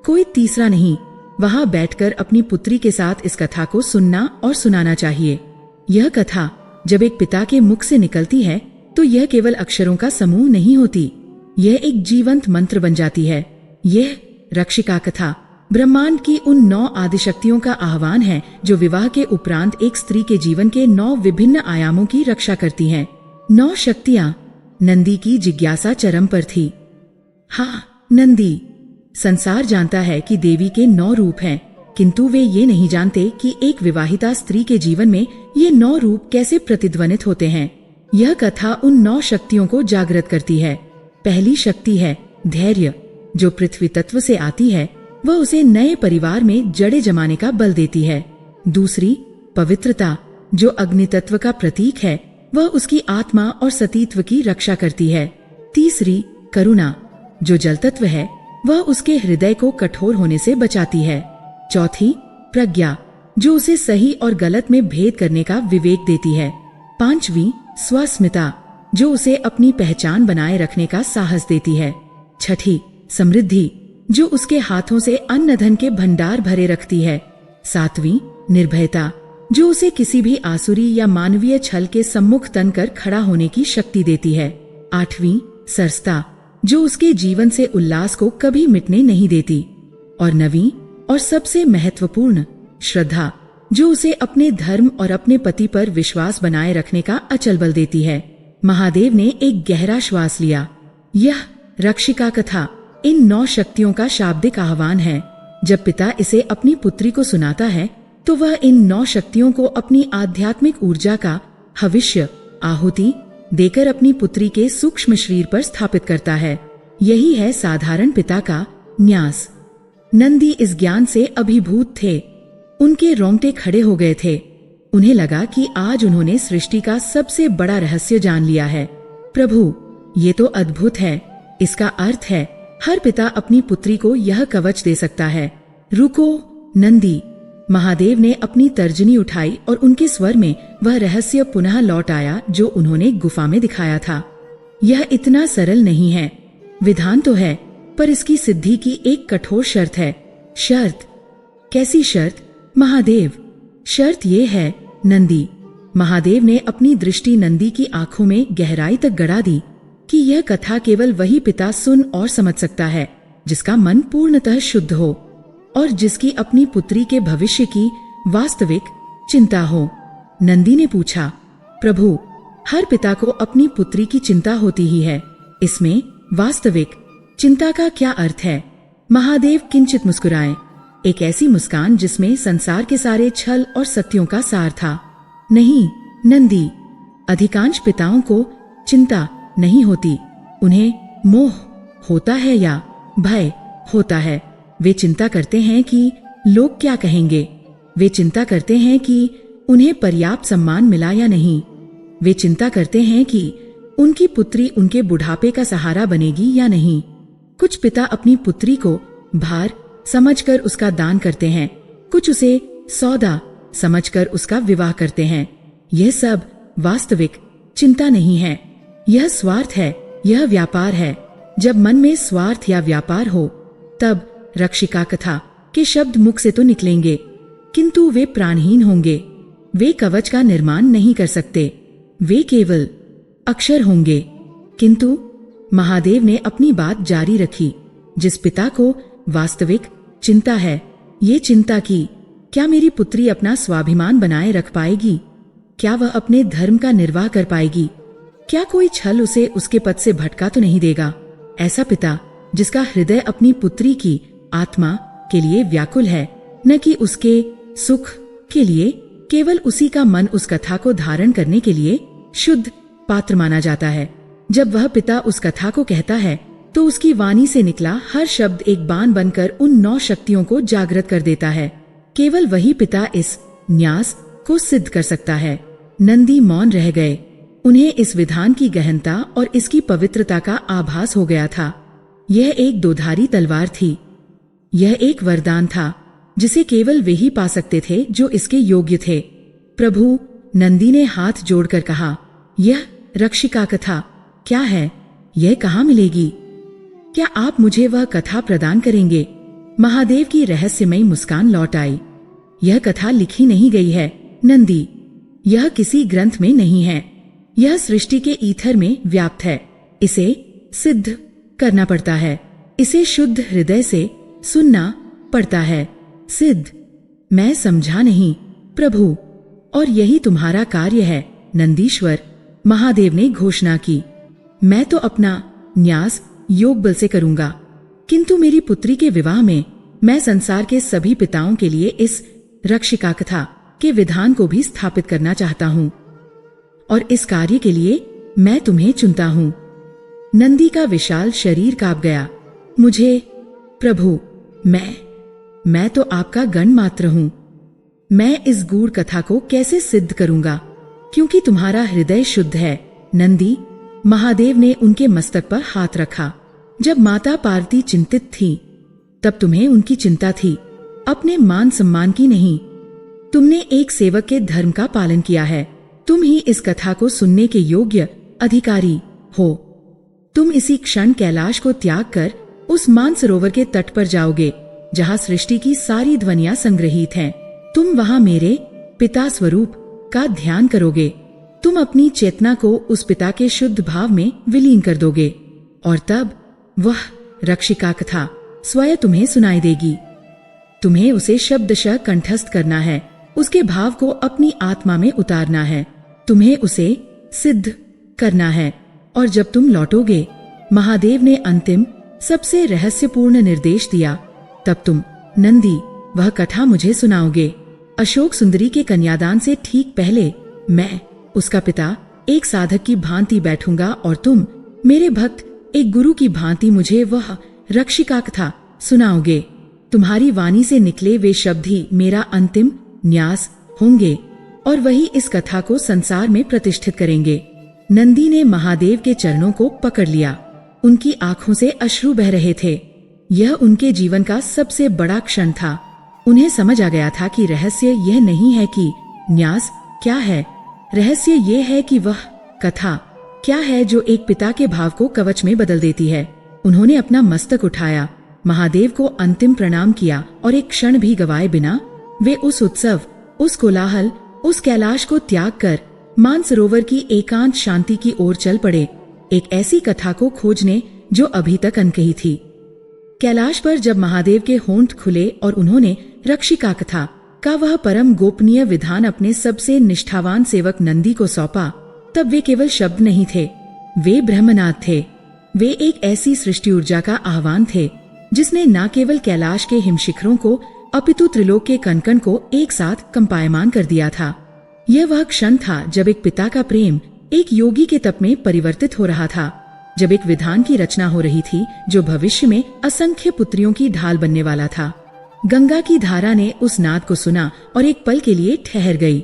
कोई तीसरा नहीं, वहाँ बैठकर अपनी पुत्री के साथ इस कथा को सुनना और सुनाना चाहिए। यह कथा जब एक पिता के मुख से निकलती है, तो यह केवल अक्षरों का समूह नहीं होती, यह एक जीवंत मंत्र बन जाती है। यह रक्षिका कथा ब्रह्मांड की उन 9 आदिशक्तियों का आह्वान है, जो विवाह के उपरांत एक स्त्री के जीवन के 9 विभिन्न आयामों की रक्षा करती हैं। 9 शक्तियाँ। नंदी की जिज्ञासा चरम पर थी। हाँ नंदी, संसार जानता है कि देवी के 9 रूप हैं, किंतु वे ये नहीं जानते कि एक विवाहिता स्त्री के जीवन में ये 9 रूप कैसे प्रतिध्वनित होते हैं। यह कथा उन 9 शक्तियों को जागृत करती है। पहली शक्ति है धैर्य, जो पृथ्वी तत्व से आती है, वह उसे नए परिवार में जड़े जमाने का बल देती है। दूसरी पवित्रता, जो अग्नि तत्व का प्रतीक है, वह उसकी आत्मा और सतीत्व की रक्षा करती है। तीसरी करुणा, जो जल तत्व है, वह उसके हृदय को कठोर होने से बचाती है। चौथी प्रज्ञा, जो उसे सही और गलत में भेद करने का विवेक देती है। पांचवी स्वस्मिता, जो उसे अपनी पहचान बनाए रखने का साहस देती है। छठी समृद्धि, जो उसके हाथों से अन्न धन के भंडार भरे रखती है। सातवीं निर्भयता, जो उसे किसी भी आसुरी या मानवीय छल के सम्मुख तनकर खड़ा होने की शक्ति देती है। आठवीं सरसता, जो उसके जीवन से उल्लास को कभी मिटने नहीं देती। और नवीं और सबसे महत्वपूर्ण श्रद्धा, जो उसे अपने धर्म और अपने पति पर विश्वास बनाए रखने का अचल बल देती है। महादेव ने एक गहरा श्वास लिया। यह रक्षिका कथा इन 9 शक्तियों का शाब्दिक आह्वान है। जब पिता इसे अपनी पुत्री को सुनाता है, तो वह इन 9 शक्तियों को अपनी आध्यात्मिक ऊर्जा का हविष्य आहुति देकर अपनी पुत्री के सूक्ष्म शरीर पर स्थापित करता है। यही है साधारण पिता का न्यास। नंदी इस ज्ञान से अभिभूत थे। उनके रोंगटे खड़े हो गए थे। उन्हें लगा कि आज उन्होंने सृष्टि का सबसे बड़ा रहस्य जान लिया है। प्रभु, ये तो अद्भुत है। इसका अर्थ है हर पिता अपनी पुत्री को यह कवच दे सकता है। रुको नंदी, महादेव ने अपनी तर्जनी उठाई और उनके स्वर में वह रहस्य पुनः लौट आया जो उन्होंने गुफा में दिखाया था। यह इतना सरल नहीं है। विधान तो है, पर इसकी सिद्धि की एक कठोर शर्त है। शर्त? कैसी शर्त महादेव? शर्त ये है नंदी, महादेव ने अपनी दृष्टि नंदी की आंखों में गहराई तक गड़ा दी, कि यह कथा केवल वही पिता सुन और समझ सकता है जिसका मन पूर्णतः शुद्ध हो और जिसकी अपनी पुत्री के भविष्य की वास्तविक चिंता हो। नंदी ने पूछा, प्रभु, हर पिता को अपनी पुत्री की चिंता होती ही है, इसमें वास्तविक चिंता का क्या अर्थ है? महादेव किंचित मुस्कुराए, एक ऐसी मुस्कान जिसमें संसार के सारे छल और सत्यों का सार था। नहीं नंदी, अधिकांश पिताओं को चिंता नहीं होती, उन्हें मोह होता है या भय होता है। वे चिंता करते हैं कि लोग क्या कहेंगे, वे चिंता करते हैं कि उन्हें पर्याप्त सम्मान मिला या नहीं, वे चिंता करते हैं कि उनकी पुत्री उनके बुढ़ापे का सहारा बनेगी या नहीं। कुछ पिता अपनी पुत्री को भार समझकर उसका दान करते हैं, कुछ उसे सौदा समझकर उसका विवाह करते हैं। यह सब वास्तविक चिंता नहीं है, यह स्वार्थ है, यह व्यापार है। जब मन में स्वार्थ या व्यापार हो, तब रक्षिका कथा के शब्द मुख से तो निकलेंगे, किंतु वे प्राणहीन होंगे। वे कवच का निर्माण नहीं कर सकते। वे केवल अक्षर होंगे। किंतु महादेव ने अपनी बात जारी रखी। जिस पिता को वास्तविक चिंता है, ये चिंता की क्या मेरी पुत्री अपना स्वाभिमान बनाए रख पाएगी? क्या वह अपने धर्म का निर्वाह कर पाएगी? क्या कोई छल उसे उसके पद से भटका तो नहीं देगा? ऐसा पिता जिसका हृदय अपनी पुत्री की आत्मा के लिए व्याकुल है, न कि उसके सुख के लिए, केवल उसी का मन उस कथा को धारण करने के लिए शुद्ध पात्र माना जाता है। जब वह पिता उस कथा को कहता है तो उसकी वाणी से निकला हर शब्द एक बाण बनकर उन 9 शक्तियों को जागृत कर देता है। केवल वही पिता इस न्यास को सिद्ध कर सकता है। नंदी मौन रह गए। उन्हें इस विधान की गहनता और इसकी पवित्रता का आभास हो गया था। यह एक दोधारी तलवार थी। यह एक वरदान था जिसे केवल वे ही पा सकते थे जो इसके योग्य थे। प्रभु, नंदी ने हाथ जोड़कर कहा, यह रक्षिका कथा क्या है? यह कहाँ मिलेगी? क्या आप मुझे वह कथा प्रदान करेंगे? महादेव की रहस्यमयी मुस्कान लौट आई। यह कथा लिखी नहीं गई है नंदी। यह किसी ग्रंथ में नहीं है। यह सृष्टि के ईथर में व्याप्त है। इसे सिद्ध करना पड़ता है। इसे शुद्ध हृदय से सुनना पड़ता है। सिद्ध? मैं समझा नहीं प्रभु। और यही तुम्हारा कार्य है नंदीश्वर, महादेव ने घोषणा की। मैं तो अपना न्यास योग बल से करूंगा, किंतु मेरी पुत्री के विवाह में मैं संसार के सभी पिताओं के लिए इस रक्षिका कथा के विधान को भी स्थापित करना चाहता हूँ, और इस कार्य के लिए मैं तुम्हें चुनता हूँ। नंदी का विशाल शरीर कांप गया। मुझे प्रभु, मैं तो आपका गण मात्र हूँ। मैं इस गूढ़ कथा को कैसे सिद्ध करूंगा, क्योंकि तुम्हारा हृदय शुद्ध है नंदी। महादेव ने उनके मस्तक पर हाथ रखा। जब माता पार्वती चिंतित थी तब तुम्हें उनकी चिंता थी, अपने मान सम्मान की नहीं। तुमने एक सेवक के धर्म का पालन किया है। तुम ही इस कथा को सुनने के योग्य अधिकारी हो। तुम इसी क्षण कैलाश को त्याग कर उस मानसरोवर के तट पर जाओगे जहाँ सृष्टि की सारी ध्वनियां संग्रहित हैं। तुम वहाँ मेरे पिता स्वरूप का ध्यान करोगे। तुम अपनी चेतना को उस पिता के शुद्ध भाव में विलीन कर दोगे, और तब वह रक्षिका कथा स्वयं तुम्हें सुनाई देगी। तुम्हें उसे शब्दशः कंठस्थ करना है, उसके भाव को अपनी आत्मा में उतारना है। तुम्हें उसे सिद्ध करना है। और जब तुम लौटोगे, महादेव ने अंतिम सबसे रहस्यपूर्ण निर्देश दिया, तब तुम नंदी वह कथा मुझे सुनाओगे। अशोक सुंदरी के कन्यादान से ठीक पहले मैं उसका पिता एक साधक की भांति बैठूंगा, और तुम मेरे भक्त एक गुरु की भांति मुझे वह रक्षिका कथा सुनाओगे। तुम्हारी वाणी से निकले वे शब्द ही मेरा अंतिम न्यास होंगे, और वही इस कथा को संसार में प्रतिष्ठित करेंगे। नंदी ने महादेव के चरणों को पकड़ लिया। उनकी आंखों से अश्रु बह रहे थे। यह उनके जीवन का सबसे बड़ा क्षण था। उन्हें समझ आ गया था कि रहस्य यह नहीं है कि न्यास क्या है, रहस्य ये है कि वह कथा क्या है जो एक पिता के भाव को कवच में बदल देती है। उन्होंने अपना मस्तक उठाया, महादेव को अंतिम प्रणाम किया, और एक क्षण भी गवाए बिना वे उस उत्सव, उस कोलाहल, उस कैलाश को त्याग कर मानसरोवर की एकांत शांति की ओर चल पड़े, एक ऐसी कथा को खोजने जो अभी तक अनकही थी। कैलाश पर जब महादेव के होंठ खुले और उन्होंने रक्षिका कथा का वह परम गोपनीय विधान अपने सबसे निष्ठावान सेवक नंदी को सौंपा, तब वे केवल शब्द नहीं थे, वे ब्रह्मनाद थे। वे एक ऐसी सृष्टि ऊर्जा का आह्वान थे जिसने न केवल कैलाश के हिमशिखरों को अपितु त्रिलोक के कणकण को एक साथ कंपायमान कर दिया था। यह वह क्षण था जब एक पिता का प्रेम एक योगी के तप में परिवर्तित हो रहा था, जब एक विधान की रचना हो रही थी जो भविष्य में असंख्य पुत्रियों की ढाल बनने वाला था। गंगा की धारा ने उस नाद को सुना और एक पल के लिए ठहर गई।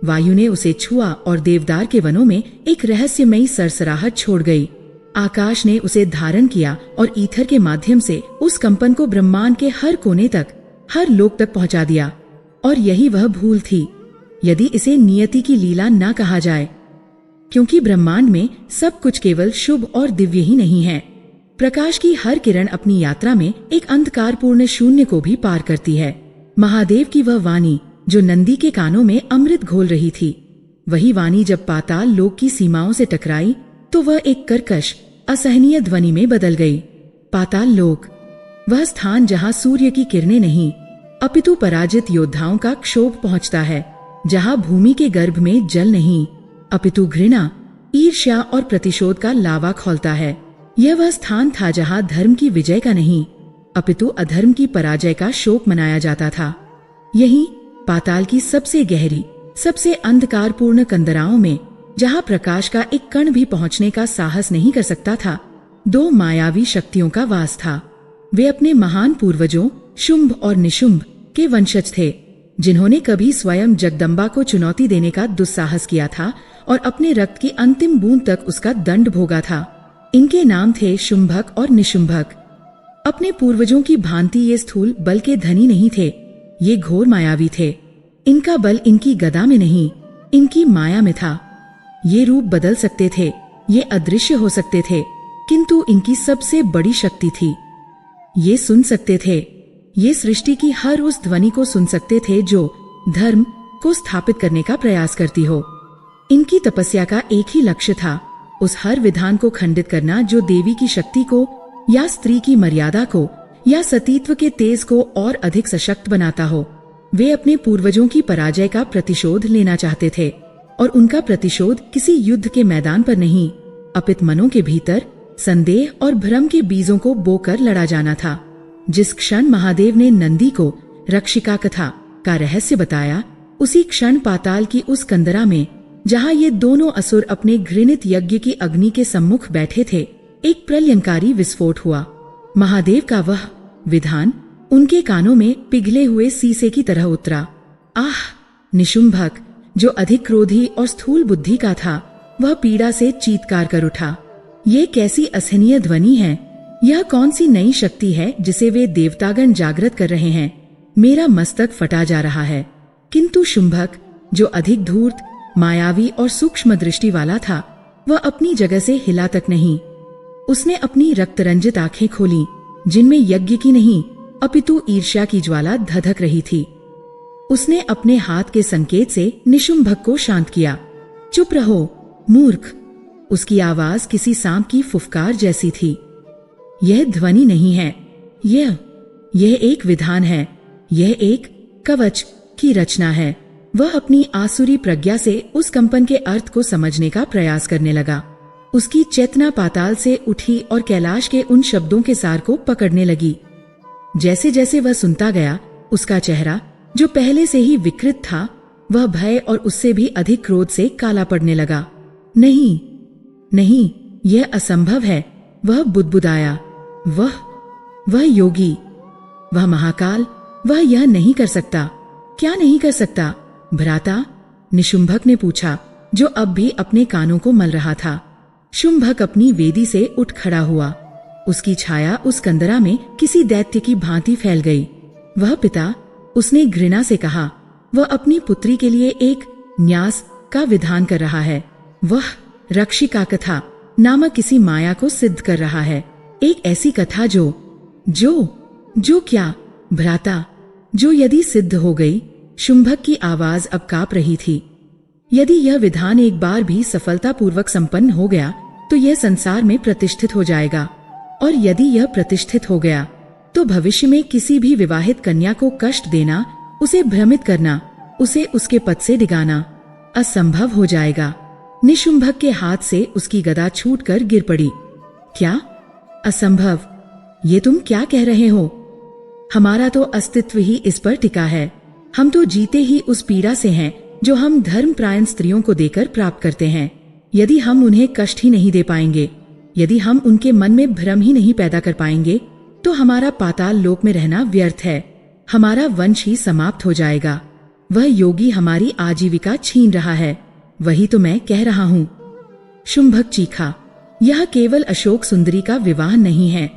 वायु ने उसे छुआ और देवदार के वनों में एक रहस्यमयी सरसराहट छोड़ गई। आकाश ने उसे धारण किया और ईथर के माध्यम से उस कंपन को ब्रह्मांड के हर कोने तक, हर लोक तक पहुंचा दिया। और यही वह भूल थी, यदि इसे नियति की लीला न कहा जाए, क्योंकि ब्रह्मांड में सब कुछ केवल शुभ और दिव्य ही नहीं है। प्रकाश की हर किरण अपनी यात्रा में एक अंधकारपूर्ण शून्य को भी पार करती है। महादेव की वह वाणी जो नंदी के कानों में अमृत घोल रही थी। वही वाणी जब पाताल लोक की सीमाओं से टकराई तो वह एक कर्कश असहनीय ध्वनि में बदल गई। पाताल लोक, वह स्थान जहां सूर्य की किरणें नहीं अपितु पराजित योद्धाओं का क्षोभ पहुंचता है, जहां भूमि के गर्भ में जल नहीं अपितु घृणा, ईर्ष्या और प्रतिशोध का लावा खौलता है। यह वह स्थान था जहां धर्म की विजय का नहीं अपितु अधर्म की पराजय का शोक मनाया जाता था। यही पाताल की सबसे गहरी, सबसे अंधकारपूर्ण कंदराओं में, जहां प्रकाश का एक कण भी पहुंचने का साहस नहीं कर सकता था, दो मायावी शक्तियों का वास था। वे अपने महान पूर्वजों शुंभ और निशुंभ के वंशज थे, जिन्होंने कभी स्वयं जगदम्बा को चुनौती देने का दुस्साहस किया था और अपने रक्त की अंतिम बूंद तक उसका दंड भोगा था। इनके नाम थे शुंभक और निशुंभक। अपने पूर्वजों की भांति ये स्थूल बल के धनी नहीं थे, ये घोर मायावी थे। इनका बल इनकी गदा में नहीं, इनकी माया में था। ये रूप बदल सकते थे, ये अदृश्य हो सकते थे, किंतु इनकी सबसे बड़ी शक्ति थी, ये सुन सकते थे। ये सृष्टि की हर उस ध्वनि को सुन सकते थे जो धर्म को स्थापित करने का प्रयास करती हो। इनकी तपस्या का एक ही लक्ष्य था, उस हर विधान को खंडित करना जो देवी की शक्ति को या स्त्री की मर्यादा को या सतीत्व के तेज को और अधिक सशक्त बनाता हो। वे अपने पूर्वजों की पराजय का प्रतिशोध लेना चाहते थे, और उनका प्रतिशोध किसी युद्ध के मैदान पर नहीं अपित मनों के भीतर संदेह और भ्रम के बीजों को बोकर लड़ा जाना था। जिस क्षण महादेव ने नंदी को रक्षिका कथा का रहस्य बताया, उसी क्षण पाताल की उस कंदरा में, जहां ये दोनों असुर अपने घृणित यज्ञ की अग्नि के सम्मुख बैठे थे, एक प्रलयंकारी विस्फोट हुआ। महादेव का वह विधान उनके कानों में पिघले हुए सीसे की तरह उतरा। आह! निशुंभक, जो अधिक क्रोधी और स्थूल बुद्धि का था, वह पीड़ा से चीत्कार कर उठा। ये कैसी असहनीय ध्वनि है? यह कौन सी नई शक्ति है जिसे वे देवतागण जागृत कर रहे हैं? मेरा मस्तक फटा जा रहा है। किंतु शुंभक, जो अधिक धूर्त, मायावी और सूक्ष्म दृष्टि वाला था, वह अपनी जगह से हिला तक नहीं। उसने अपनी रक्तरंजित आंखें खोली, जिनमें यज्ञ की नहीं अपितु ईर्ष्या की ज्वाला धधक रही थी। उसने अपने हाथ के संकेत से निशुंभक को शांत किया। चुप रहो, मूर्ख! उसकी आवाज किसी सांप की फुफकार जैसी थी। यह ध्वनि नहीं है, यह एक विधान है, यह एक कवच की रचना है। वह अपनी आसुरी प्रज्ञा से उस कंपन के अर्थ को समझने का प्रयास करने लगा। उसकी चेतना पाताल से उठी और कैलाश के उन शब्दों के सार को पकड़ने लगी। जैसे जैसे वह सुनता गया, उसका चेहरा, जो पहले से ही विकृत था, वह भय और उससे भी अधिक क्रोध से काला पड़ने लगा। नहीं, नहीं, यह असंभव है, वह बुदबुदाया। वह योगी, वह महाकाल, वह यह नहीं कर सकता। क्या नहीं कर सकता, भ्राता? निशुंभक ने पूछा, जो अब भी अपने कानों को मल रहा था। शुंभक अपनी वेदी से उठ खड़ा हुआ। उसकी छाया उस कंदरा में किसी दैत्य की भांति फैल गई। वह पिता, उसने घृणा से कहा, वह अपनी पुत्री के लिए एक न्यास का विधान कर रहा है। वह रक्षिका कथा नामक किसी माया को सिद्ध कर रहा है। एक ऐसी कथा जो क्या भ्राता, जो यदि सिद्ध हो गई? शुंभक की आवाज अब कांप रही थी। यदि यह विधान एक बार भी सफलतापूर्वक संपन्न हो गया तो यह संसार में प्रतिष्ठित हो जाएगा, और यदि यह प्रतिष्ठित हो गया तो भविष्य में किसी भी विवाहित कन्या को कष्ट देना, उसे भ्रमित करना, उसे उसके पद से डिगाना असंभव हो जाएगा। निशुंभक के हाथ से उसकी गदा छूटकर गिर पड़ी। क्या असंभव? ये तुम क्या कह रहे हो? हमारा तो अस्तित्व ही इस पर टिका है। हम तो जीते ही उस पीड़ा से हैं जो हम धर्मप्रायण स्त्रियों को देकर प्राप्त करते हैं। यदि हम उन्हें कष्ट ही नहीं दे पाएंगे, यदि हम उनके मन में भ्रम ही नहीं पैदा कर पाएंगे, तो हमारा पाताल लोक में रहना व्यर्थ है। हमारा वंश ही समाप्त हो जाएगा। वह योगी हमारी आजीविका छीन रहा है। वही तो मैं कह रहा हूँ। शुंभक चीखा, यह केवल अशोक सुंदरी का विवाह नहीं है,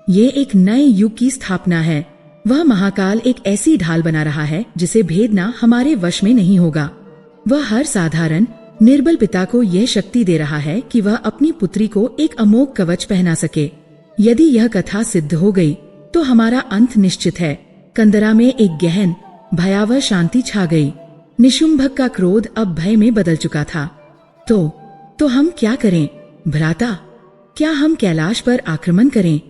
ये एक नए युग की स्थापना है। वह महाकाल एक ऐसी ढाल बना रहा है जिसे भेदना हमारे वश में नहीं होगा। वह हर साधारण निर्बल पिता को यह शक्ति दे रहा है कि वह अपनी पुत्री को एक अमोघ कवच पहना सके। यदि यह कथा सिद्ध हो गई तो हमारा अंत निश्चित है। कंदरा में एक गहन भयावह शांति छा गई। निशुंभक का क्रोध अब भय में बदल चुका था। तो हम क्या करें भ्राता? क्या हम कैलाश पर आक्रमण करें?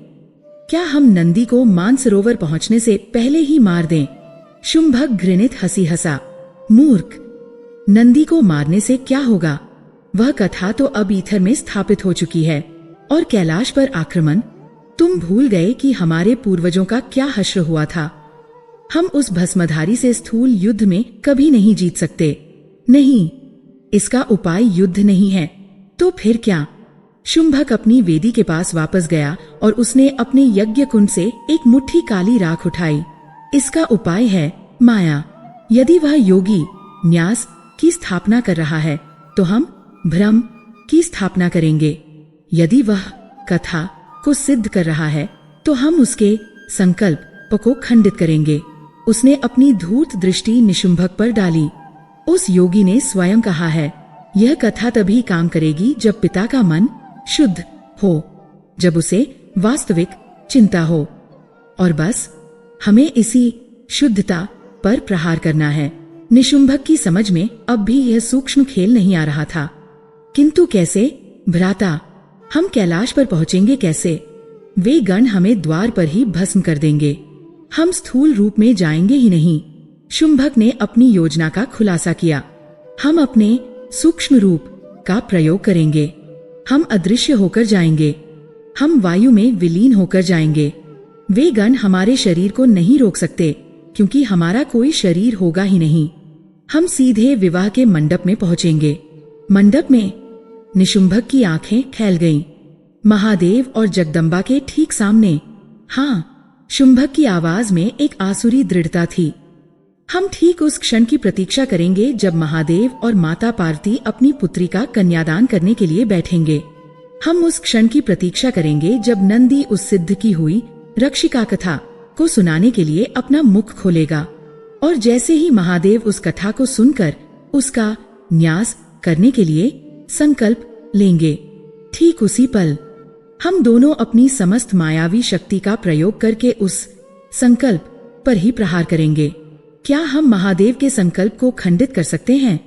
क्या हम नंदी को मानसरोवर पहुंचने से पहले ही मार दें? शुंभक घृणित हंसी हंसा। मूर्ख, नंदी को मारने से क्या होगा? वह कथा तो अब ईथर में स्थापित हो चुकी है। और कैलाश पर आक्रमण? तुम भूल गए कि हमारे पूर्वजों का क्या हश्र हुआ था। हम उस भस्मधारी से स्थूल युद्ध में कभी नहीं जीत सकते। नहीं, इसका उपाय युद्ध नहीं है। तो फिर क्या? शुंभक अपनी वेदी के पास वापस गया और उसने अपने यज्ञ कुंड से एक मुट्ठी काली राख उठाई। इसका उपाय है माया। यदि वह योगी न्यास की स्थापना कर रहा है तो हम भ्रम की स्थापना करेंगे। यदि वह कथा को सिद्ध कर रहा है तो हम उसके संकल्प को खंडित करेंगे। उसने अपनी धूर्त दृष्टि निशुंभक पर डाली। उस योगी ने स्वयं कहा है, यह कथा तभी काम करेगी जब पिता का मन शुद्ध हो, जब उसे वास्तविक चिंता हो। और बस हमें इसी शुद्धता पर प्रहार करना है। निशुंभक की समझ में अब भी यह सूक्ष्म खेल नहीं आ रहा था। किंतु कैसे भ्राता? हम कैलाश पर पहुंचेंगे कैसे? वे गण हमें द्वार पर ही भस्म कर देंगे। हम स्थूल रूप में जाएंगे ही नहीं। शुंभक ने अपनी योजना का खुलासा किया। हम अपने सूक्ष्म रूप का प्रयोग करेंगे। हम अदृश्य होकर जाएंगे। हम वायु में विलीन होकर जाएंगे। वे गण हमारे शरीर को नहीं रोक सकते क्योंकि हमारा कोई शरीर होगा ही नहीं। हम सीधे विवाह के मंडप में पहुंचेंगे। मंडप में निशुंभक की आंखें फैल गईं। महादेव और जगदम्बा के ठीक सामने। हाँ, शुंभक की आवाज में एक आसुरी दृढ़ता थी। हम ठीक उस क्षण की प्रतीक्षा करेंगे जब महादेव और माता पार्वती अपनी पुत्री का कन्यादान करने के लिए बैठेंगे। हम उस क्षण की प्रतीक्षा करेंगे जब नंदी उस सिद्ध की हुई रक्षिका कथा को सुनाने के लिए अपना मुख खोलेगा। और जैसे ही महादेव उस कथा को सुनकर उसका न्यास करने के लिए संकल्प लेंगे, ठीक उसी पल हम दोनों अपनी समस्त मायावी शक्ति का प्रयोग करके उस संकल्प पर ही प्रहार करेंगे। क्या हम महादेव के संकल्प को खंडित कर सकते हैं?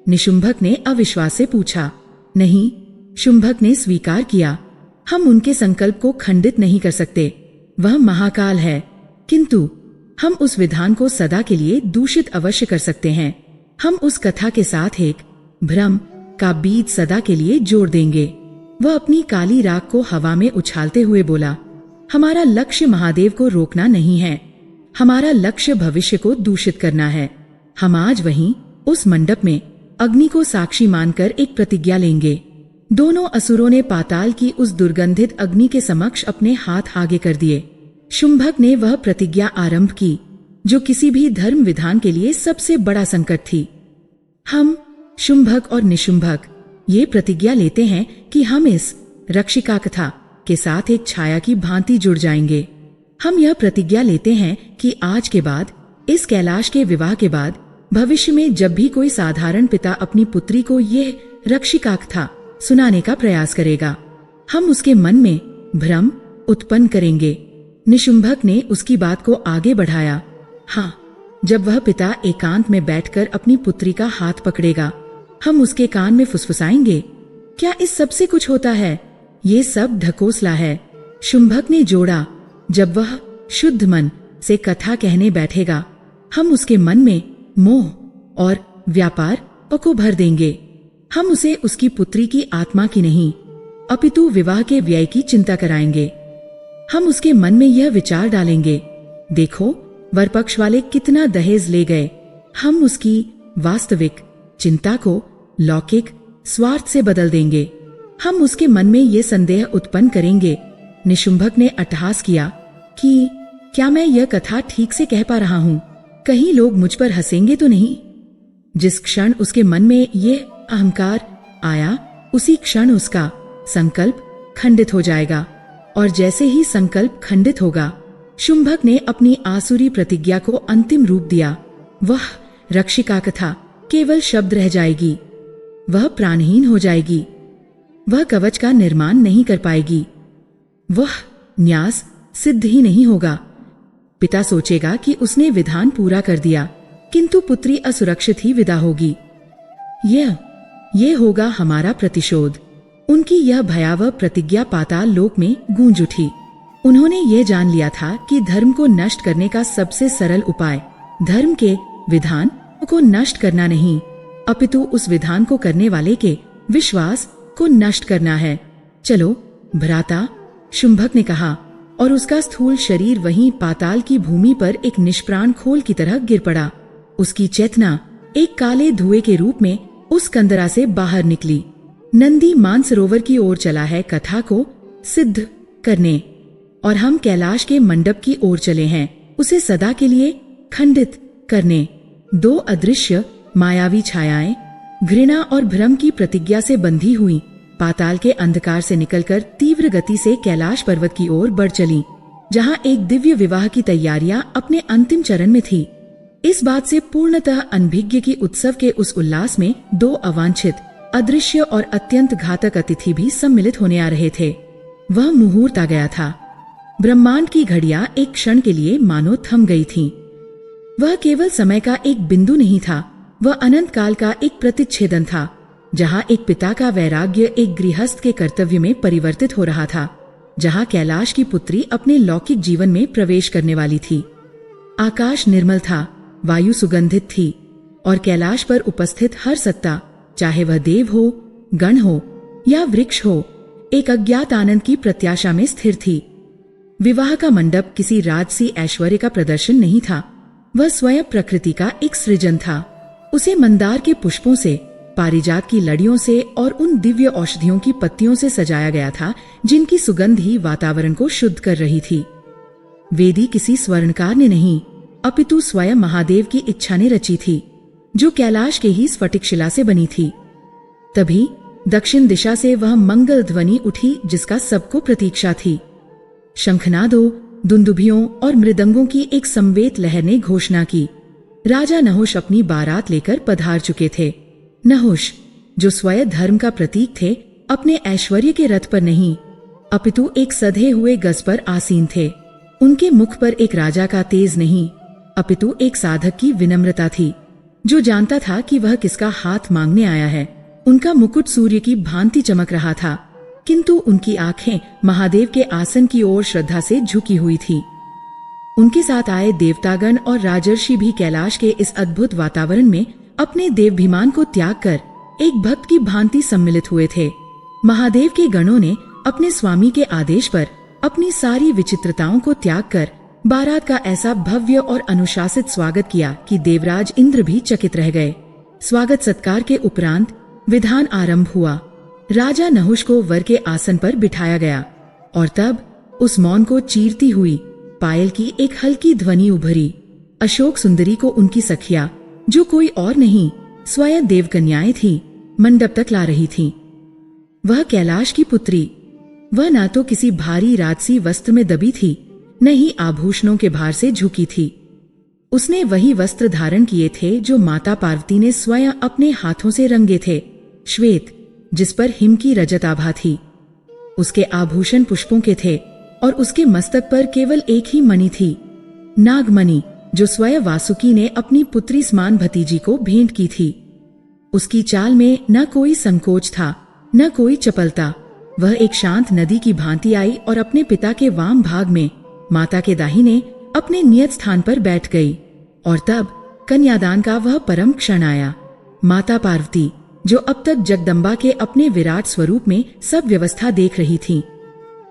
निशुंभक ने अविश्वास से पूछा। नहीं, शुंभक ने स्वीकार किया। हम उनके संकल्प को खंडित नहीं कर सकते। वह महाकाल है। किंतु हम उस विधान को सदा के लिए दूषित अवश्य कर सकते हैं। हम उस कथा के साथ एक भ्रम का बीज सदा के लिए जोड़ देंगे। वह अपनी काली राख को हवा में उछालते हुए बोला, हमारा लक्ष्य महादेव को रोकना नहीं है। हमारा लक्ष्य भविष्य को दूषित करना है। हम आज वहीं उस मंडप में अग्नि को साक्षी मानकर एक प्रतिज्ञा लेंगे। दोनों असुरों ने पाताल की उस दुर्गंधित अग्नि के समक्ष अपने हाथ आगे कर दिए। शुंभक ने वह प्रतिज्ञा आरंभ की जो किसी भी धर्म विधान के लिए सबसे बड़ा संकट थी। हम शुंभक और निशुंभक ये प्रतिज्ञा लेते हैं कि हम इस रक्षिका कथा के साथ एक छाया की भांति जुड़ जाएंगे। हम यह प्रतिज्ञा लेते हैं कि आज के बाद, इस कैलाश के विवाह के बाद, भविष्य में जब भी कोई साधारण पिता अपनी पुत्री को यह रक्षिका कथा सुनाने का प्रयास करेगा, हम उसके मन में भ्रम उत्पन्न करेंगे। निशुंभक ने उसकी बात को आगे बढ़ाया। हाँ, जब वह पिता एकांत में बैठकर अपनी पुत्री का हाथ पकड़ेगा, हम उसके कान में फुसफुसाएंगे। क्या इस सब से कुछ होता है? ये सब ढकोसला है। शुंभक ने जोड़ा, जब वह शुद्ध मन से कथा कहने बैठेगा, हम उसके मन में मोह और व्यापार को भर देंगे। हम उसे उसकी पुत्री की आत्मा की नहीं, अपितु विवाह के व्यय की चिंता कराएंगे। हम उसके मन में यह विचार डालेंगे, देखो वरपक्ष वाले कितना दहेज ले गए। हम उसकी वास्तविक चिंता को लौकिक स्वार्थ से बदल देंगे। हम उसके मन में ये संदेह उत्पन्न करेंगे। निशुंभक ने अट्टहास किया कि क्या मैं यह कथा ठीक से कह पा रहा हूँ? कहीं लोग मुझ पर हंसेंगे तो नहीं? जिस क्षण उसके मन में ये अहंकार आया, उसी क्षण उसका संकल्प खंडित हो जाएगा। और जैसे ही संकल्प खंडित होगा, शुंभक ने अपनी आसुरी प्रतिज्ञा को अंतिम रूप दिया। वह रक्षिका कथा केवल शब्द रह जाएगी। वह प्राणहीन हो जाएगी। वह कवच का निर्माण नहीं कर पाएगी। वह न्यास सिद्ध ही नहीं होगा। पिता सोचेगा कि उसने विधान पूरा कर दिया, किंतु पुत्री असुरक्षित ही विदा होगी। यह होगा हमारा प्रतिशोध। उनकी यह भयावह प्रतिज्ञा पाताल लोक में गूंज उठी। उन्होंने ये जान लिया था कि धर्म को नष्ट करने का सबसे सरल उपाय धर्म के विधान को नष्ट करना नहीं, अपितु उस विधान को करने वाले के विश्वास को नष्ट करना है। चलो भ्राता, शुंभक ने कहा, और उसका स्थूल शरीर वहीं पाताल की भूमि पर एक निष्प्राण खोल की तरह गिर पड़ा। उसकी चेतना एक काले धुएं के रूप में उस कंदरा से बाहर निकली। नंदी मानसरोवर की ओर चला है कथा को सिद्ध करने, और हम कैलाश के मंडप की ओर चले हैं उसे सदा के लिए खंडित करने। दो अदृश्य मायावी छायाएं घृणा और भ्रम की प्रतिज्ञा से बंधी हुई पाताल के अंधकार से निकलकर तीव्र गति से कैलाश पर्वत की ओर बढ़ चली, जहां एक दिव्य विवाह की तैयारियां अपने अंतिम चरण में थी। इस बात से पूर्णतः अनभिज्ञ की उत्सव के उस उल्लास में दो अवांछित, अदृश्य और अत्यंत घातक अतिथि भी सम्मिलित होने आ रहे थे। वह मुहूर्त आ गया था। ब्रह्मांड की घड़ियां एक क्षण के लिए मानो थम गई थीं। वह केवल समय का एक बिंदु नहीं था, वह अनंत काल का एक प्रतिच्छेदन था, जहां एक पिता का वैराग्य एक गृहस्थ के कर्तव्य में परिवर्तित हो रहा था, जहां कैलाश की पुत्री अपने लौकिक जीवन में प्रवेश करने वाली थी। आकाश निर्मल था, वायु सुगंधित थी, और कैलाश पर उपस्थित हर सत्ता, चाहे वह देव हो, गण हो या वृक्ष हो, एक अज्ञात आनंद की प्रत्याशा में स्थिर थी। विवाह का मंडप किसी राजसी ऐश्वर्य का प्रदर्शन नहीं था, वह स्वयं प्रकृति का एक सृजन था। उसे मंदार के पुष्पों से, पारिजात की लड़ियों से और उन दिव्य औषधियों की पत्तियों से सजाया गया था जिनकी सुगंध ही वातावरण को शुद्ध कर रही थी। वेदी किसी स्वर्णकार ने नहीं, अपितु स्वयं महादेव की इच्छा ने रची थी, जो कैलाश के ही स्फटिक शिला से बनी थी। तभी दक्षिण दिशा से वह मंगल ध्वनि उठी जिसका सबको प्रतीक्षा थी। शंखनादों, दुंदुभियों और मृदंगों की एक समवेत लहर ने घोषणा की। राजा नहुष अपनी बारात लेकर पधार चुके थे। नहुष, जो स्वयं धर्म का प्रतीक थे, अपने ऐश्वर्य के रथ पर नहीं, अपितु एक सधे हुए गज पर आसीन थे। उनके मुख पर एक राजा का तेज नहीं, अपितु एक साधक की विनम्रता थी, जो जानता था कि वह किसका हाथ मांगने आया है। उनका मुकुट सूर्य की भांति चमक रहा था, किंतु उनकी आंखें महादेव के आसन की ओर श्रद्धा से झुकी हुई थी। उनके साथ आए देवतागण और राजर्षि भी कैलाश के इस अद्भुत वातावरण में अपने देवाभिमान को त्याग कर एक भक्त की भांति सम्मिलित हुए थे। महादेव के गणों ने अपने स्वामी के आदेश पर अपनी सारी विचित्रताओं को त्याग कर बारात का ऐसा भव्य और अनुशासित स्वागत किया कि देवराज इंद्र भी चकित रह गए। स्वागत सत्कार के उपरांत विधान आरंभ हुआ। राजा नहुष को वर के आसन पर बिठाया गया, और तब उस मौन को चीरती हुई पायल की एक हल्की ध्वनि उभरी। अशोक सुंदरी को उनकी सखिया, जो कोई और नहीं स्वयं देवकन्याएं थी, मंडप तक ला रही थीं। वह कैलाश की पुत्री, वह न तो किसी भारी राजसी वस्त्र में दबी थी, न ही आभूषणों के भार से झुकी थी। उसने वही वस्त्र धारण किए थे जो माता पार्वती ने स्वयं अपने हाथों से रंगे थे, श्वेत, जिस पर हिम की रजत आभा थी। उसके आभूषण पुष्पों के थे और उसके मस्तक पर केवल एक ही मणि थी, नागमणि, जो स्वयं वासुकी ने अपनी पुत्री समान भतीजी को भेंट की थी। उसकी चाल में न कोई संकोच था, न कोई चपलता। वह एक शांत नदी की भांति आई और अपने पिता के वाम भाग में, माता के दाहिने, अपने नियत स्थान पर बैठ गई। और तब कन्यादान का वह परम क्षण आया। माता पार्वती, जो अब तक जगदम्बा के अपने विराट स्वरूप में सब व्यवस्था देख रही थीं,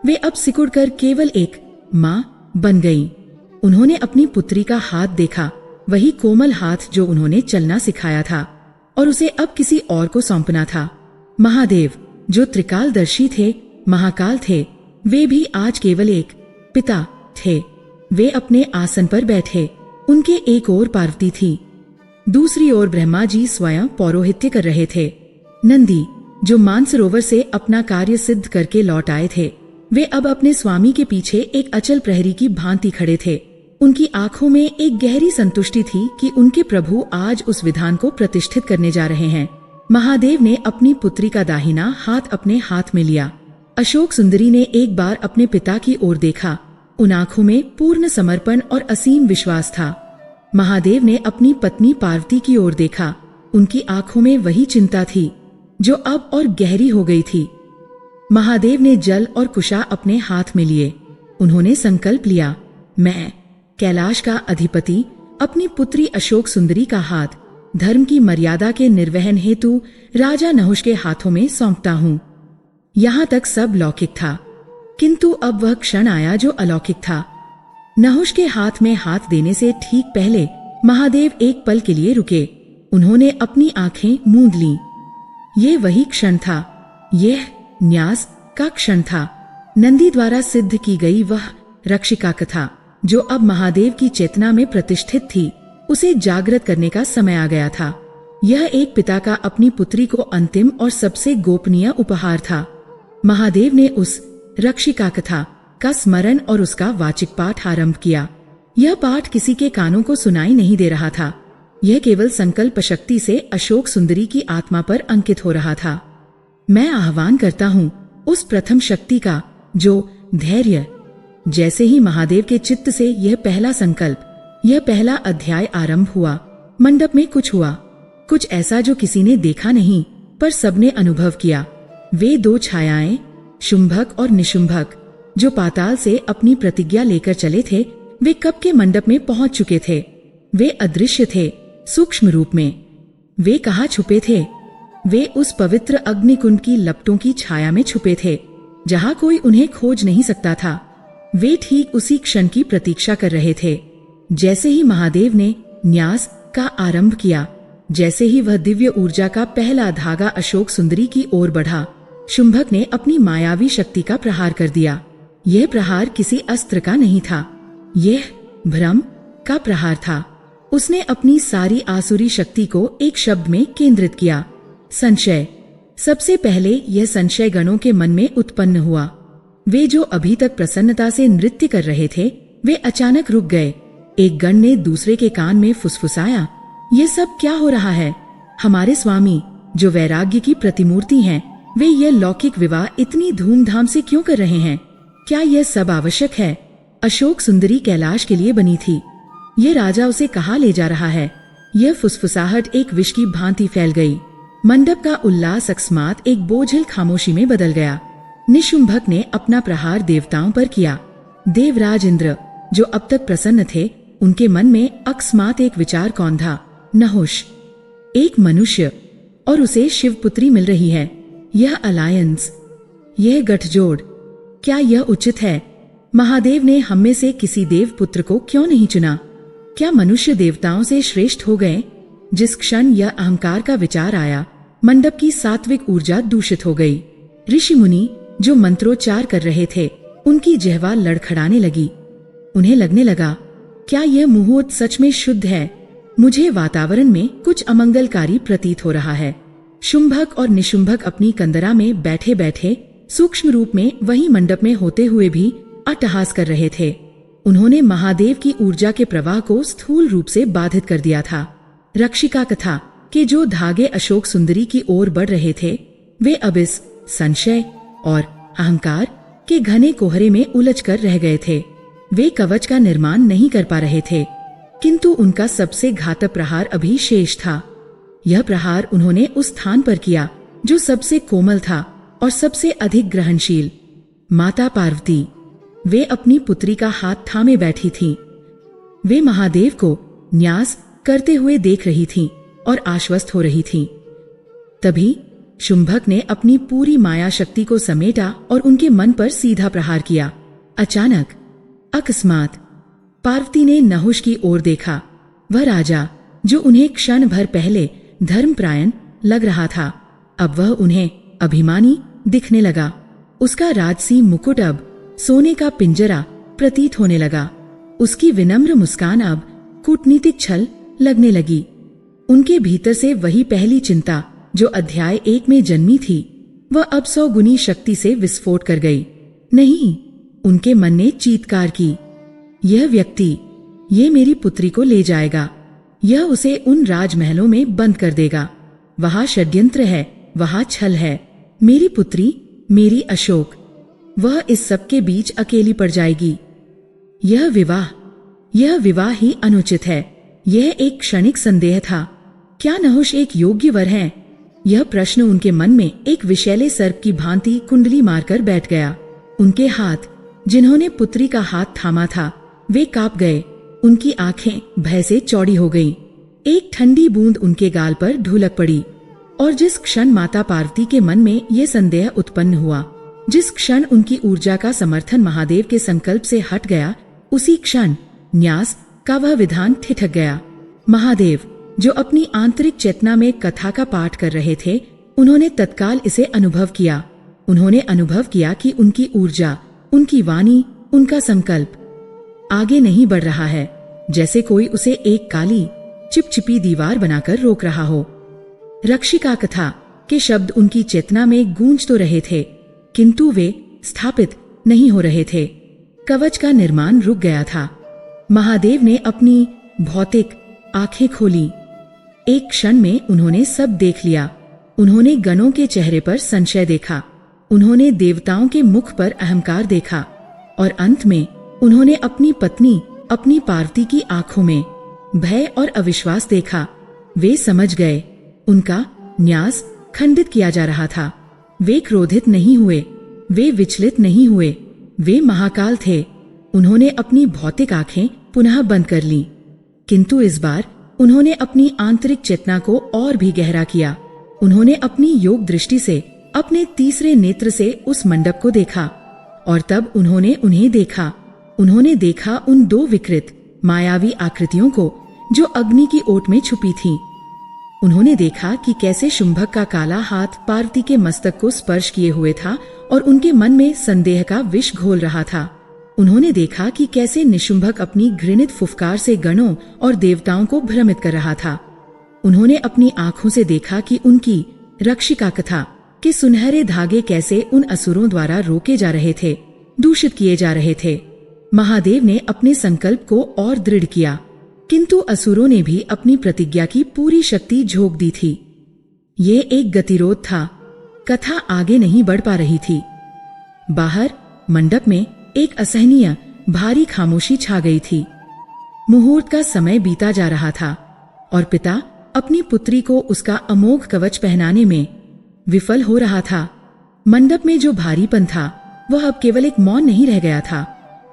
वे अब सिकुड़कर केवल एक माँ बन गईं। उन्होंने अपनी पुत्री का हाथ देखा, वही कोमल हाथ जो उन्होंने चलना सिखाया था और उसे अब किसी और को सौंपना था। महादेव, जो त्रिकालदर्शी थे, महाकाल थे, वे भी आज केवल एक पिता थे। वे अपने आसन पर बैठे। उनके एक ओर पार्वती थी, दूसरी ओर ब्रह्मा जी स्वयं पौरोहित्य कर रहे थे। नंदी, जो मानसरोवर से अपना कार्य सिद्ध करके लौट आए थे, वे अब अपने स्वामी के पीछे एक अचल प्रहरी की भांति खड़े थे। उनकी आंखों में एक गहरी संतुष्टि थी कि उनके प्रभु आज उस विधान को प्रतिष्ठित करने जा रहे हैं। महादेव ने अपनी पुत्री का दाहिना हाथ अपने हाथ में लिया। अशोक सुंदरी ने एक बार अपने पिता की ओर देखा। उन आंखों में पूर्ण समर्पण और असीम विश्वास था। महादेव ने अपनी पत्नी पार्वती की ओर देखा। उनकी आंखों में वही चिंता थी जो अब और गहरी हो गई थी। महादेव ने जल और कुशा अपने हाथ में लिए। उन्होंने संकल्प लिया, मैं कैलाश का अधिपति अपनी पुत्री अशोक सुंदरी का हाथ धर्म की मर्यादा के निर्वहन हेतु राजा नहुष के हाथों में सौंपता हूँ। यहाँ तक सब लौकिक था, किंतु अब वह क्षण आया जो अलौकिक था। नहुष के हाथ में हाथ देने से ठीक पहले महादेव एक पल के लिए रुके। उन्होंने अपनी आंखें मूंद लीं। ये वही क्षण था, यह न्यास का क्षण था। नंदी द्वारा सिद्ध की गई वह रक्षिका कथा जो अब महादेव की चेतना में प्रतिष्ठित थी, उसे जागृत करने का समय आ गया था। यह एक पिता का अपनी पुत्री को अंतिम और सबसे गोपनीय उपहार था। महादेव ने उस रक्षिका कथा का स्मरण और उसका वाचिक पाठ आरंभ किया। यह पाठ किसी के कानों को सुनाई नहीं दे रहा था। यह केवल संकल्प शक्ति से अशोक सुंदरी की आत्मा पर अंकित हो रहा था। मैं आह्वान करता हूँ उस प्रथम शक्ति का जो धैर्य। जैसे ही महादेव के चित्त से यह पहला संकल्प, यह पहला अध्याय आरंभ हुआ, मंडप में कुछ हुआ, कुछ ऐसा जो किसी ने देखा नहीं पर सबने अनुभव किया। वे दो छायाएं, शुंभक और निशुंभक, जो पाताल से अपनी प्रतिज्ञा लेकर चले थे, वे कब के मंडप में पहुंच चुके थे। वे अदृश्य थे, सूक्ष्म रूप में। वे कहाँ छुपे थे? वे उस पवित्र अग्निकुंड की लपटों की छाया में छुपे थे, जहाँ कोई उन्हें खोज नहीं सकता था। वे ठीक उसी क्षण की प्रतीक्षा कर रहे थे। जैसे ही महादेव ने न्यास का आरंभ किया, जैसे ही वह दिव्य ऊर्जा का पहला धागा अशोक सुंदरी की ओर बढ़ा, शुंभक ने अपनी मायावी शक्ति का प्रहार कर दिया। यह प्रहार किसी अस्त्र का नहीं था, यह भ्रम का प्रहार था। उसने अपनी सारी आसुरी शक्ति को एक शब्द में केंद्रित किया, संशय। सबसे पहले यह संशय गणों के मन में उत्पन्न हुआ। वे जो अभी तक प्रसन्नता से नृत्य कर रहे थे, वे अचानक रुक गए। एक गण ने दूसरे के कान में फुसफुसाया, ये सब क्या हो रहा है? हमारे स्वामी जो वैराग्य की प्रतिमूर्ति हैं, वे यह लौकिक विवाह इतनी धूमधाम से क्यों कर रहे हैं? क्या यह सब आवश्यक है? अशोक सुंदरी कैलाश के लिए बनी थी, ये राजा उसे कहाँ ले जा रहा है? यह फुसफुसाहट एक विष की भांति फैल गई। मंडप का उल्लास अकस्मात एक बोझिल खामोशी में बदल गया। निशुंभक ने अपना प्रहार देवताओं पर किया। देवराज इंद्र जो अब तक प्रसन्न थे, उनके मन में अकस्मात एक विचार कौंधा, नहुष एक मनुष्य और उसे शिवपुत्री मिल रही है। यह अलायंस, यह गठजोड़, क्या यह उचित है? महादेव ने हम में से किसी देव पुत्र को क्यों नहीं चुना? क्या मनुष्य देवताओं से श्रेष्ठ हो गए? जिस क्षण यह अहंकार का विचार आया, मंडप की सात्विक ऊर्जा दूषित हो गई। ऋषि मुनि जो मंत्रोच्चार कर रहे थे, उनकी जिह्वा लड़खड़ाने लगी। उन्हें लगने लगा, क्या यह मुहूर्त सच में शुद्ध है? मुझे वातावरण में कुछ अमंगलकारी प्रतीत हो रहा है। शुंभक और निशुंभक अपनी कंदरा में बैठे बैठे सूक्ष्म रूप में वही मंडप में होते हुए भी अट्टहास कर रहे थे। उन्होंने महादेव की ऊर्जा के प्रवाह को स्थूल रूप से बाधित कर दिया था। रक्षिका कथा के जो धागे अशोक सुंदरी की ओर बढ़ रहे थे, वे अब इस संशय और अहंकार के घने कोहरे में उलझ कर रह गए थे। वे कवच का निर्माण नहीं कर पा रहे थे, किंतु उनका सबसे घातक प्रहार अभी शेष था। यह प्रहार उन्होंने उस स्थान पर किया जो सबसे कोमल था और सबसे अधिक ग्रहणशील, माता पार्वती। वे अपनी पुत्री का हाथ थामे बैठी थीं। वे महादेव को न्यास करते हुए देख रही थीं और आश्वस्त हो रही थीं। तभी शुंभक ने अपनी पूरी माया शक्ति को समेटा और उनके मन पर सीधा प्रहार किया। अचानक, अकस्मात, पार्वती ने नहुष की ओर देखा। वह राजा जो उन्हें क्षण भर पहले धर्मपरायण लग रहा था, अब वह उन्हें अभिमानी दिखने लगा। उसका राजसी मुकुट अब सोने का पिंजरा प्रतीत होने लगा। उसकी विनम्र मुस्कान अब कूटनीतिक छल लगने लगी। उनके भीतर से वही पहली चिंता जो अध्याय 1 में जन्मी थी, वह अब 100 गुनी शक्ति से विस्फोट कर गई। नहीं, उनके मन ने चीत्कार की, यह व्यक्ति, ये मेरी पुत्री को ले जाएगा। यह उसे उन राजमहलों में बंद कर देगा। वहां षड्यंत्र है, वहां छल है। मेरी पुत्री, मेरी अशोक, वह इस सब के बीच अकेली पड़ जाएगी। यह विवाह ही अनुचित है। यह एक क्षणिक संदेह था। क्या नहुष एक योग्य वर है? यह प्रश्न उनके मन में एक विषैले सर्प की भांति कुंडली मारकर बैठ गया। उनके हाथ, जिन्होंने पुत्री का हाथ थामा था, वे कांप गए। उनकी आंखें भय से चौड़ी हो गईं। एक ठंडी बूंद उनके गाल पर ढुलक पड़ी। और जिस क्षण माता पार्वती के मन में ये संदेह उत्पन्न हुआ, जिस क्षण उनकी ऊर्जा का समर्थन महादेव के संकल्प से हट गया, उसी क्षण न्यास का वह विधान ठिठक गया। महादेव, जो अपनी आंतरिक चेतना में कथा का पाठ कर रहे थे, उन्होंने तत्काल इसे अनुभव किया। उन्होंने अनुभव किया कि उनकी ऊर्जा, उनकी वाणी, उनका संकल्प आगे नहीं बढ़ रहा है, जैसे कोई उसे एक काली चिपचिपी दीवार बनाकर रोक रहा हो। रक्षिका कथा के शब्द उनकी चेतना में गूंज तो रहे थे, किंतु वे स्थापित नहीं हो रहे थे। कवच का निर्माण रुक गया था। महादेव ने अपनी भौतिक आंखें खोली। एक क्षण में उन्होंने सब देख लिया। उन्होंने गणों के चेहरे पर संशय देखा, उन्होंने देवताओं के मुख पर अहंकार देखा, और अंत में उन्होंने अपनी पत्नी, अपनी पार्वती की आंखों में भय और अविश्वास देखा। वे समझ गए, उनका न्यास खंडित किया जा रहा था। वे क्रोधित नहीं हुए, वे विचलित नहीं हुए, वे महाकाल थे। उन्होंने अपनी भौतिक आंखें पुनः बंद कर लीं, किंतु इस बार उन्होंने अपनी आंतरिक चेतना को और भी गहरा किया। उन्होंने अपनी योग दृष्टि से, अपने तीसरे नेत्र से उस मंडप को देखा, और तब उन्होंने उन्हें देखा। उन्होंने देखा उन दो विकृत मायावी आकृतियों को जो अग्नि की ओट में छुपी थीं। उन्होंने देखा कि कैसे शुंभक का काला हाथ पार्वती के मस्तक को स्पर्श किए हुए था और उनके मन में संदेह का विष घोल रहा था। उन्होंने देखा कि कैसे निशुंभक अपनी घृणित फुफकार से गणों और देवताओं को भ्रमित कर रहा था। उन्होंने अपनी आंखों से देखा कि उनकी रक्षिका कथा के सुनहरे धागे कैसे उन असुरों द्वारा रोके जा रहे थे, दूषित किए जा रहे थे। महादेव ने अपने संकल्प को और दृढ़ किया, किंतु असुरों ने भी अपनी प्रतिज्ञा की पूरी शक्ति झोंक दी थी। ये एक गतिरोध था। कथा आगे नहीं बढ़ पा रही थी। बाहर मंडप में एक असहनीय भारी खामोशी छा गई थी। मुहूर्त का समय बीता जा रहा था और पिता अपनी पुत्री को उसका अमोघ कवच पहनाने में विफल हो रहा था। मंडप में जो भारीपन था, वह अब केवल एक मौन नहीं रह गया था,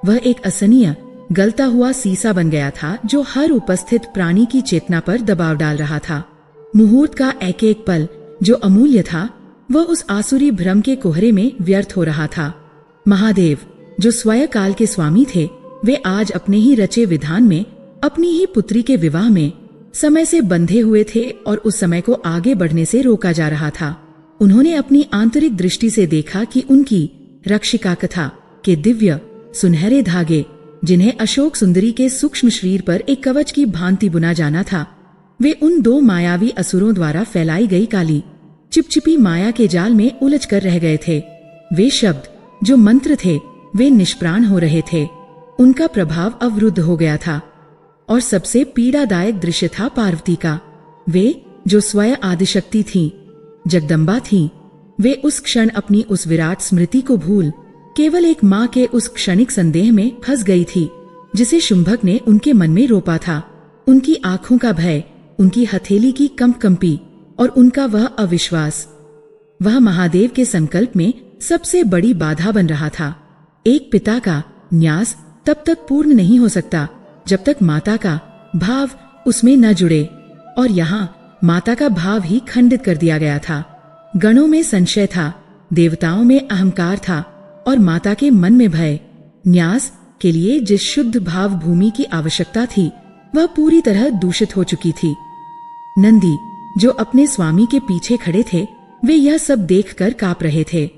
वह एक असहनीय गलता हुआ सीसा बन गया था जो हर उपस्थित प्राणी की चेतना पर दबाव डाल रहा था। मुहूर्त का एक एक पल जो अमूल्य था, वह उस आसुरी भ्रम के कोहरे में व्यर्थ हो रहा था। महादेव, जो स्वयं काल के स्वामी थे, वे आज अपने ही रचे विधान में, अपनी ही पुत्री के विवाह में समय से बंधे हुए थे और उस समय को आगे बढ़ने से रोका जा रहा था। उन्होंने अपनी आंतरिक दृष्टि से देखा कि उनकी रक्षिका कथा के दिव्य सुनहरे धागे, जिन्हें अशोक सुंदरी के सूक्ष्म शरीर पर एक कवच की भांति बुना जाना था, वे उन दो मायावी असुरों द्वारा फैलाई गई काली चिपचिपी माया के जाल में उलझ कर रह गए थे। वे शब्द जो मंत्र थे, वे निष्प्राण हो रहे थे। उनका प्रभाव अवरुद्ध हो गया था। और सबसे पीड़ादायक दृश्य था पार्वती का। वे जो स्वयं आदिशक्ति थीं, जगदम्बा थीं, वे उस क्षण अपनी उस विराट स्मृति को भूल केवल एक माँ के उस क्षणिक संदेह में फंस गई थी, जिसे शुंभक ने उनके मन में रोपा था। उनकी आंखों का भय, उनकी हथेली की कंपकंपी और उनका वह अविश्वास, वह महादेव के संकल्प में सबसे बड़ी बाधा बन रहा था। एक पिता का न्यास तब तक पूर्ण नहीं हो सकता जब तक माता का भाव उसमें न जुड़े, और यहाँ माता का भाव ही खंडित कर दिया गया था। गणों में संशय था, देवताओं में अहंकार था और माता के मन में भय। न्यास के लिए जिस शुद्ध भाव भूमि की आवश्यकता थी, वह पूरी तरह दूषित हो चुकी थी। नंदी, जो अपने स्वामी के पीछे खड़े थे, वे यह सब देखकर कांप रहे थे।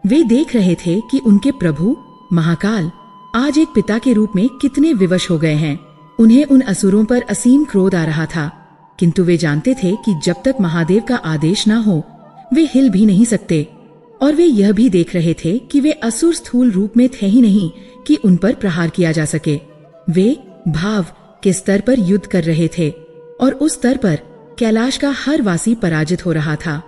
वे देख रहे थे कि उनके प्रभु महाकाल आज एक पिता के रूप में कितने विवश हो गए हैं। उन्हें उन असुरों पर असीम क्रोध आ रहा था, किंतु वे जानते थे कि जब तक महादेव का आदेश न हो, वे हिल भी नहीं सकते। और वे यह भी देख रहे थे कि वे असुर स्थूल रूप में थे ही नहीं कि उन पर प्रहार किया जा सके। वे भाव के स्तर पर युद्ध कर रहे थे और उस स्तर पर कैलाश का हर वासी पराजित हो रहा था।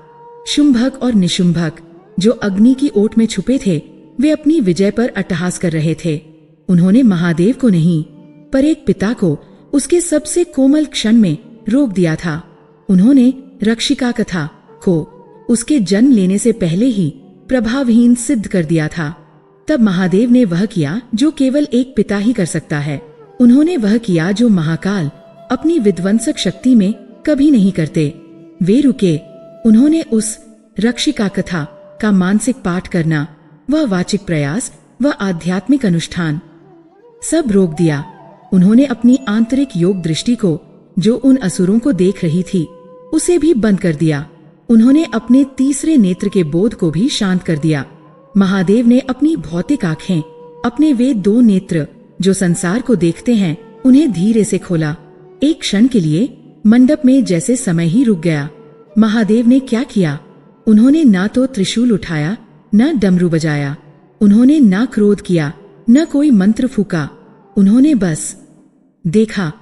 शुंभक और निशुंभक जो अग्नि की ओट में छुपे थे, वे अपनी विजय पर अट्टहास कर रहे थे। उन्होंने महादेव को नहीं, पर एक पिता को उसके सबसे कोमल क्षण में रोक दिया था। उन्होंने रक्षिका कथा को उसके जन्म लेने से पहले ही प्रभावहीन सिद्ध कर दिया था। तब महादेव ने वह किया जो केवल एक पिता ही कर सकता है। उन्होंने वह किया जो महाकाल अपनी विध्वंसक शक्ति में कभी नहीं करते। वे रुके। उन्होंने उस रक्षिका कथा का मानसिक पाठ करना, वह वाचिक प्रयास, वह आध्यात्मिक अनुष्ठान सब रोक दिया। उन्होंने अपनी आंतरिक योग दृष्टि को, जो उन असुरों को देख रही थी, उसे भी बंद कर दिया। उन्होंने अपने तीसरे नेत्र के बोध को भी शांत कर दिया। महादेव ने अपनी भौतिक आंखें, अपने वे 2 नेत्र जो संसार को देखते हैं, उन्हें धीरे से खोला। एक क्षण के लिए मंडप में जैसे समय ही रुक गया। महादेव ने क्या किया? उन्होंने ना तो त्रिशूल उठाया, न डमरू बजाया। उन्होंने ना क्रोध किया, न कोई मंत्र फूका। उन्होंने बस देखा।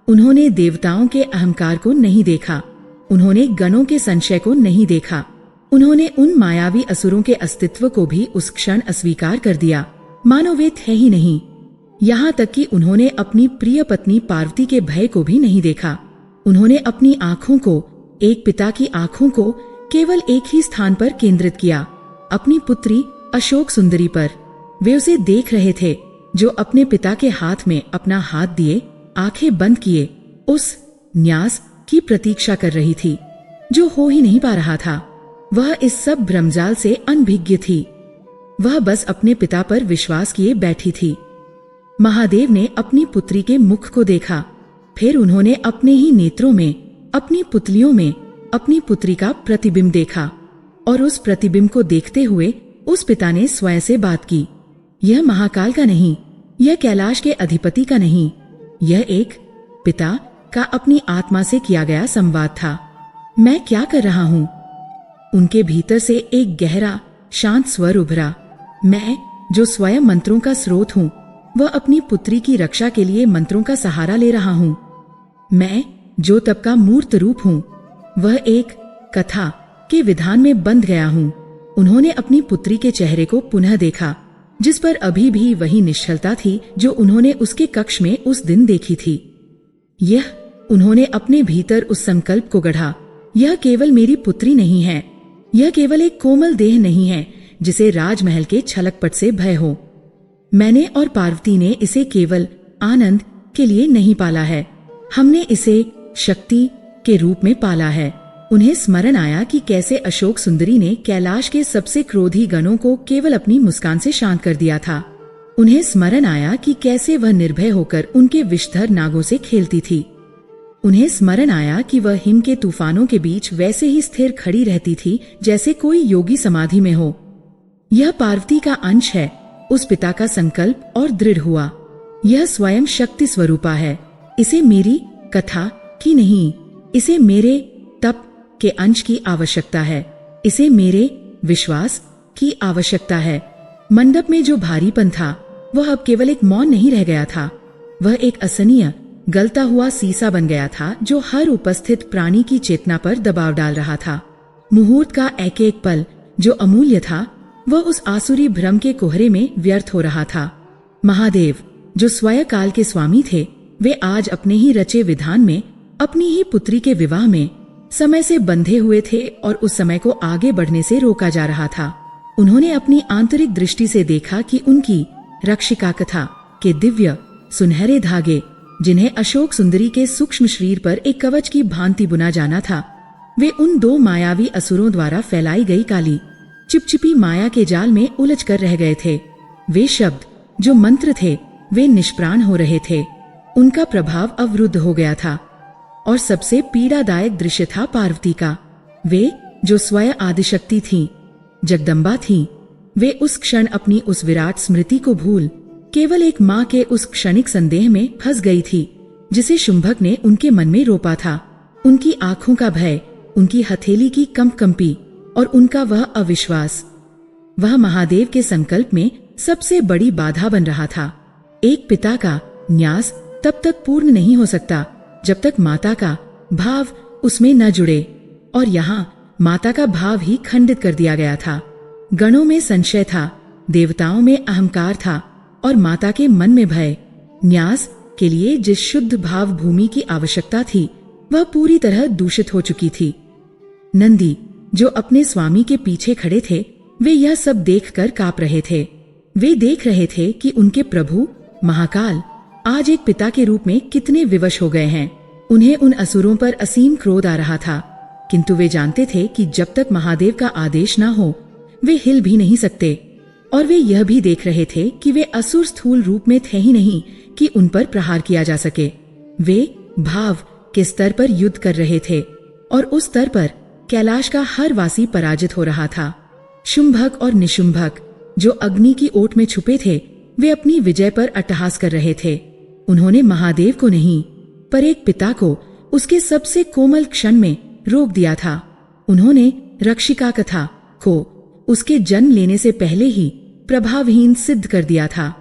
उन्होंने देवताओं के अहंकार को नहीं देखा। उन्होंने गणों के संशय को नहीं देखा। उन्होंने उन मायावी असुरों के अस्तित्व को भी उस क्षण अस्वीकार कर दिया, मानो वे थे ही नहीं। यहाँ तक कि उन्होंने अपनी प्रिय पत्नी पार्वती के भय को भी नहीं देखा। उन्होंने अपनी आंखों को, एक पिता की आंखों को, केवल एक ही स्थान पर केंद्रित किया, अपनी पुत्री अशोक सुंदरी पर। वे उसे देख रहे थे जो अपने पिता के हाथ में अपना हाथ दिए, आंखें बंद किए, उस न्यास की प्रतीक्षा कर रही थी जो हो ही नहीं पा रहा था। वह इस सब भ्रमजाल से अनभिज्ञ थी। वह बस अपने पिता पर विश्वास किए बैठी थी। महादेव ने अपनी पुत्री के मुख को देखा। फिर उन्होंने अपने ही नेत्रों में, अपनी पुतलियों में अपनी पुत्री का प्रतिबिंब देखा। और उस प्रतिबिंब को देखते हुए उस पिता ने स्वयं से बात की। यह महाकाल का नहीं, यह कैलाश के अधिपति का नहीं, यह एक पिता का अपनी आत्मा से किया गया संवाद था। मैं क्या कर रहा हूँ? उनके भीतर से एक गहरा शांत स्वर उभरा। मैं जो स्वयं मंत्रों का स्रोत हूँ, वह अपनी पुत्री की रक्षा के लिए मंत्रों का सहारा ले रहा हूँ। मैं जो तप का मूर्त रूप हूँ, वह एक कथा के विधान में बंध गया हूँ। उन्होंने अपनी पुत्री के चेहरे को पुनः देखा, जिस पर अभी भी वही निश्चलता थी जो उन्होंने उसके कक्ष में उस दिन देखी थी। उन्होंने अपने भीतर उस संकल्प को गढ़ा, यह केवल मेरी पुत्री नहीं है, यह केवल एक कोमल देह नहीं है जिसे राजमहल के छलकपट से भय हो। मैंने और पार्वती ने इसे केवल आनंद के लिए नहीं पाला है, हमने इसे शक्ति के रूप में पाला है। उन्हें स्मरण आया कि कैसे अशोक सुंदरी ने कैलाश के सबसे क्रोधी गणों को केवल अपनी मुस्कान से शांत कर दिया था। उन्हें स्मरण आया कि कैसे वह निर्भय होकर उनके विषधर नागों से खेलती थी। उन्हें स्मरण आया कि वह हिम के तूफानों के बीच वैसे ही स्थिर खड़ी रहती थी जैसे कोई योगी समाधि में हो। यह पार्वती का अंश है, उस पिता का संकल्प और दृढ़ हुआ। यह स्वयं शक्ति स्वरूपा है। इसे मेरी कथा की नहीं, इसे मेरे तप के अंश की आवश्यकता है, इसे मेरे विश्वास की आवश्यकता है। मंडप में जो भारीपन था वह अब केवल एक मौन नहीं रह गया था, वह एक असहनीय गलता हुआ सीसा बन गया था जो हर उपस्थित प्राणी की चेतना पर दबाव डाल रहा था। मुहूर्त का एक एक पल जो अमूल्य था, वह उस आसुरी भ्रम के कोहरे में व्यर्थ हो रहा था। महादेव जो स्वयं काल के स्वामी थे, वे आज अपने ही रचे विधान में, अपनी ही पुत्री के विवाह में समय से बंधे हुए थे और उस समय को आगे बढ़ने से रोका जा रहा था। उन्होंने अपनी आंतरिक दृष्टि से देखा कि उनकी रक्षिका कथा के दिव्य सुनहरे धागे, जिन्हें अशोक सुंदरी के सूक्ष्म शरीर पर एक कवच की भांति बुना जाना था, वे उन 2 मायावी असुरों द्वारा फैलाई गई काली चिपचिपी माया के जाल में उलझ कर रह गए थे। वे शब्द जो मंत्र थे, वे निष्प्राण हो रहे थे, उनका प्रभाव अवरुद्ध हो गया था। और सबसे पीड़ादायक दृश्य था पार्वती का। वे जो स्वयं आदिशक्ति थी, जगदम्बा थी, वे उस क्षण अपनी उस विराट स्मृति को भूल केवल एक माँ के उस क्षणिक संदेह में फंस गई थी जिसे शुंभक ने उनके मन में रोपा था। उनकी आंखों का भय, उनकी हथेली की कंपकंपी और उनका वह अविश्वास, वह महादेव के संकल्प में सबसे बड़ी बाधा बन रहा था। एक पिता का न्यास तब तक पूर्ण नहीं हो सकता जब तक माता का भाव उसमें न जुड़े, और यहाँ माता का भाव ही खंडित कर दिया गया था। गणों में संशय था, देवताओं में अहंकार था और माता के मन में भय। न्यास के लिए जिस शुद्ध भाव भूमि की आवश्यकता थी वह पूरी तरह दूषित हो चुकी थी। नंदी, जो अपने स्वामी के पीछे खड़े थे, वे यह सब देखकर कांप रहे थे। वे देख रहे थे कि उनके प्रभु महाकाल आज एक पिता के रूप में कितने विवश हो गए हैं। उन्हें उन असुरों पर असीम क्रोध आ रहा था, किंतु वे जानते थे कि जब तक महादेव का आदेश न हो वे हिल भी नहीं सकते। और वे यह भी देख रहे थे कि वे असुर स्थूल रूप में थे ही नहीं कि उन पर प्रहार किया जा सके। वे भाव के स्तर पर युद्ध कर रहे थे और उस स्तर पर कैलाश का हर वासी पराजित हो रहा था। शुंभक और निशुंभक, जो अग्नि की ओट में छुपे थे, वे अपनी विजय पर अट्टहास कर रहे थे। उन्होंने महादेव को नहीं, पर एक पिता को उसके सबसे कोमल क्षण में रोक दिया था। उन्होंने रक्षिका कथा को उसके जन्म लेने से पहले ही प्रभावहीन सिद्ध कर दिया था।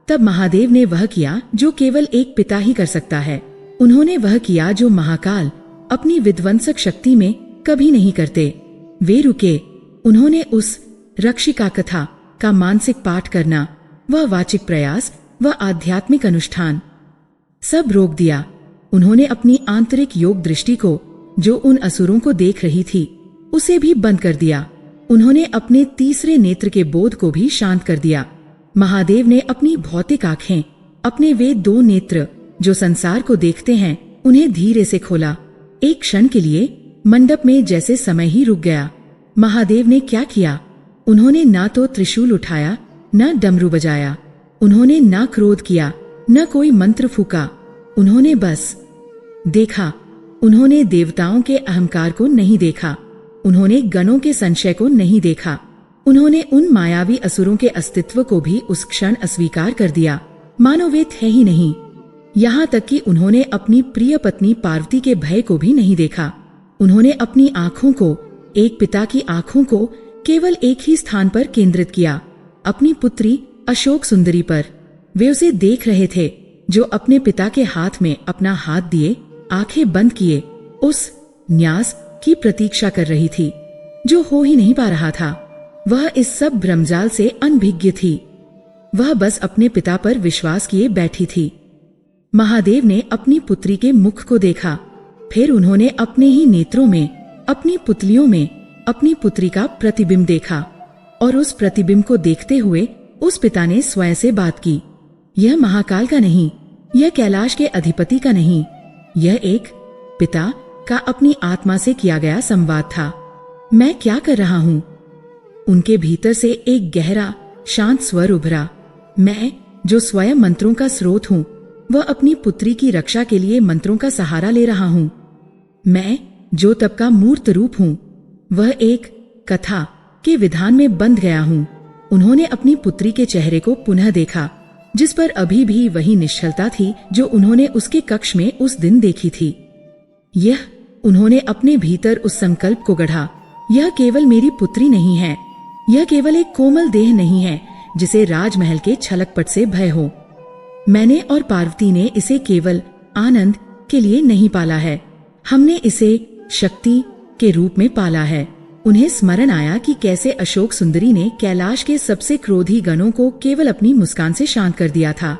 तब महादेव ने वह किया जो केवल एक पिता ही कर सकता है। उन्होंने वह किया जो महाकाल अपनी विध्वंसक शक्ति में कभी नहीं करते। वे रुके। उन्होंने उस रक्षिका कथा का मानसिक पाठ करना, वह वाचिक प्रयास, वह आध्यात्मिक अनुष्ठान सब रोक दिया। उन्होंने अपनी आंतरिक योग दृष्टि को, जो उन असुरों को देख रही थी, उसे भी बंद कर दिया। उन्होंने अपने तीसरे नेत्र के बोध को भी शांत कर दिया। महादेव ने अपनी भौतिक आंखें, अपने वे दो नेत्र जो संसार को देखते हैं, उन्हें धीरे से खोला। एक क्षण के लिए मंडप में जैसे समय ही रुक गया। महादेव ने क्या किया? उन्होंने ना तो त्रिशूल उठाया, न डमरू बजाया। उन्होंने ना क्रोध किया, न कोई मंत्र फूका। उन्होंने बस देखा। उन्होंने देवताओं के अहंकार को नहीं देखा। उन्होंने गणों के संशय को नहीं देखा। उन्होंने उन मायावी असुरों के अस्तित्व को भी उस क्षण अस्वीकार कर दिया, मानो वे थे ही नहीं। यहाँ तक कि उन्होंने अपनी प्रिय पत्नी पार्वती के भय को भी नहीं देखा। उन्होंने अपनी आंखों को, एक पिता की आंखों को, केवल एक ही स्थान पर केंद्रित किया, अपनी पुत्री अशोक सुंदरी पर। वे उसे देख रहे थे जो अपने पिता के हाथ में अपना हाथ दिए, आंखें बंद किए, उस न्यास की प्रतीक्षा कर रही थी जो हो ही नहीं पा रहा था। वह इस सब भ्रमजाल से अनभिज्ञ थी। वह बस अपने पिता पर विश्वास किए बैठी थी। महादेव ने अपनी पुत्री के मुख को देखा, फिर उन्होंने अपने ही नेत्रों में, अपनी पुतलियों में अपनी पुत्री का प्रतिबिंब देखा। और उस प्रतिबिंब को देखते हुए उस पिता ने स्वयं से बात की। यह महाकाल का नहीं, यह कैलाश के अधिपति का नहीं, यह एक पिता का अपनी आत्मा से किया गया संवाद था। मैं क्या कर रहा हूँ? उनके भीतर से एक गहरा शांत स्वर उभरा। मैं जो स्वयं मंत्रों का स्रोत हूँ, वह अपनी पुत्री की रक्षा के लिए मंत्रों का सहारा ले रहा हूँ। मैं जो तप का मूर्त रूप हूँ, वह एक कथा के विधान में बंध गया हूँ। उन्होंने अपनी पुत्री के चेहरे को पुनः देखा, जिस पर अभी भी वही निश्चलता थी जो उन्होंने उसके कक्ष में उस दिन देखी थी। उन्होंने अपने भीतर उस संकल्प को गढ़ा, यह केवल मेरी पुत्री नहीं है, यह केवल एक कोमल देह नहीं है जिसे राजमहल के छलकपट से भय हो। मैंने और पार्वती ने इसे केवल आनंद के लिए नहीं पाला है, हमने इसे शक्ति के रूप में पाला है। उन्हें स्मरण आया कि कैसे अशोक सुंदरी ने कैलाश के सबसे क्रोधी गणों को केवल अपनी मुस्कान से शांत कर दिया था।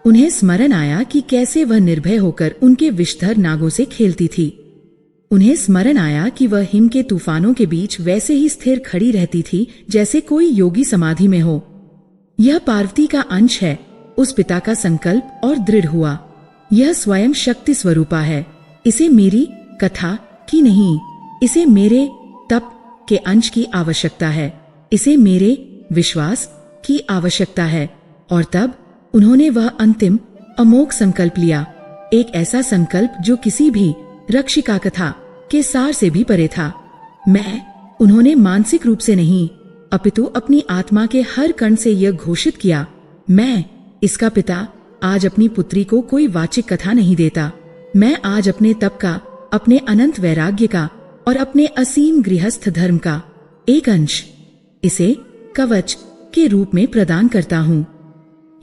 उन्हें स्मरण आया कि कैसे वह निर्भय होकर उनके विषधर नागों से खेलती थी। उन्हें स्मरण आया कि वह हिम के तूफानों के बीच वैसे ही स्थिर खड़ी रहती थी जैसे कोई योगी समाधि में हो। यह पार्वती का अंश है, उस पिता का संकल्प और दृढ़ हुआ। यह स्वयं शक्ति स्वरूपा है। इसे मेरी कथा की नहीं, इसे मेरे तप के अंश की आवश्यकता है, इसे मेरे विश्वास की आवश्यकता है। और तब उन्होंने वह अंतिम अमोघ संकल्प लिया, एक ऐसा संकल्प जो किसी भी रक्षिका कथा के सार से भी परे था। उन्होंने मानसिक रूप से नहीं, अपितु अपनी आत्मा के हर कण से यह घोषित किया, मैं इसका पिता आज अपनी पुत्री को कोई वाचिक कथा नहीं देता। मैं आज अपने तप का, अपने अनंत वैराग्य का और अपने असीम गृहस्थ धर्म का एक अंश इसे कवच के रूप में प्रदान करता हूँ।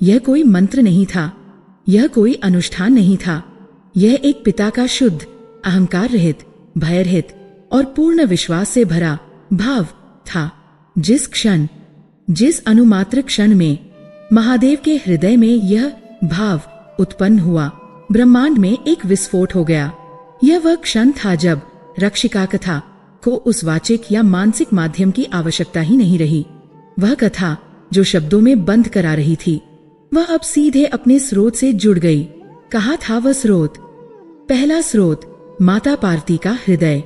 यह कोई मंत्र नहीं था, यह कोई अनुष्ठान नहीं था, यह एक पिता का शुद्ध, अहंकार रहित, भय रहित और पूर्ण विश्वास से भरा भाव था। जिस क्षण, जिस अनुमात्र क्षण में महादेव के हृदय में यह भाव उत्पन्न हुआ, ब्रह्मांड में एक विस्फोट हो गया। यह वह क्षण था जब रक्षिका कथा को उस वाचिक या मानसिक माध्यम की आवश्यकता ही नहीं रही। वह कथा जो शब्दों में बंद करा रही थी, वह अब सीधे अपने स्रोत से जुड़ गई। कहा था वह स्रोत? पहला स्रोत, माता पार्वती का हृदय।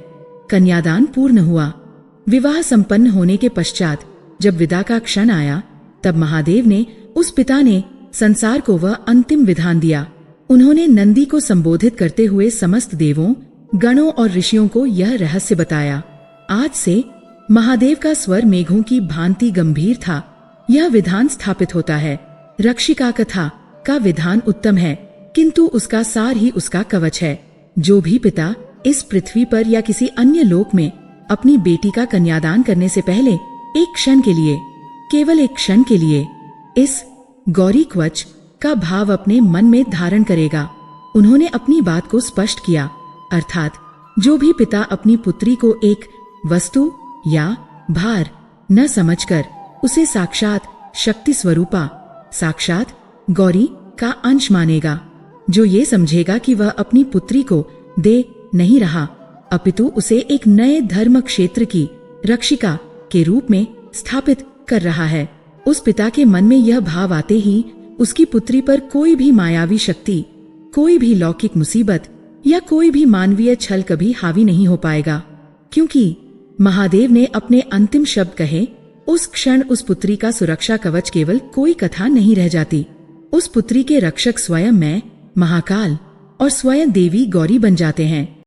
कन्यादान पूर्ण हुआ। विवाह संपन्न होने के पश्चात जब विदा का क्षण आया, तब महादेव ने, उस पिता ने, संसार को वह अंतिम विधान दिया। उन्होंने नंदी को संबोधित करते हुए समस्त देवों, गणों और ऋषियों को यह रहस्य बताया। आज से महादेव का स्वर मेघों की भांति गंभीर था। यह विधान स्थापित होता है, रक्षिका कथा का विधान उत्तम है, किंतु उसका सार ही उसका कवच है। जो भी पिता इस पृथ्वी पर या किसी अन्य लोक में अपनी बेटी का कन्यादान करने से पहले एक क्षण के लिए, केवल एक क्षण के लिए, इस गौरी कवच का भाव अपने मन में धारण करेगा। उन्होंने अपनी बात को स्पष्ट किया, अर्थात जो भी पिता अपनी पुत्री को एक वस्तु या भार न समझकर उसे साक्षात शक्ति स्वरूपा, साक्षात गौरी का अंश मानेगा, जो ये समझेगा कि वह अपनी पुत्री को दे नहीं रहा, अपितु उसे एक नए धर्म क्षेत्र की रक्षिका के रूप में स्थापित कर रहा है, उस पिता के मन में यह भाव आते ही उसकी पुत्री पर कोई भी मायावी शक्ति, कोई भी लौकिक मुसीबत या कोई भी मानवीय छल कभी हावी नहीं हो पाएगा। क्योंकि महादेव ने अपने अंतिम शब्द कहे, उस क्षण उस पुत्री का सुरक्षा कवच केवल कोई कथा नहीं रह जाती। उस पुत्री के रक्षक स्वयं मैं, महाकाल और स्वयं देवी गौरी बन जाते हैं।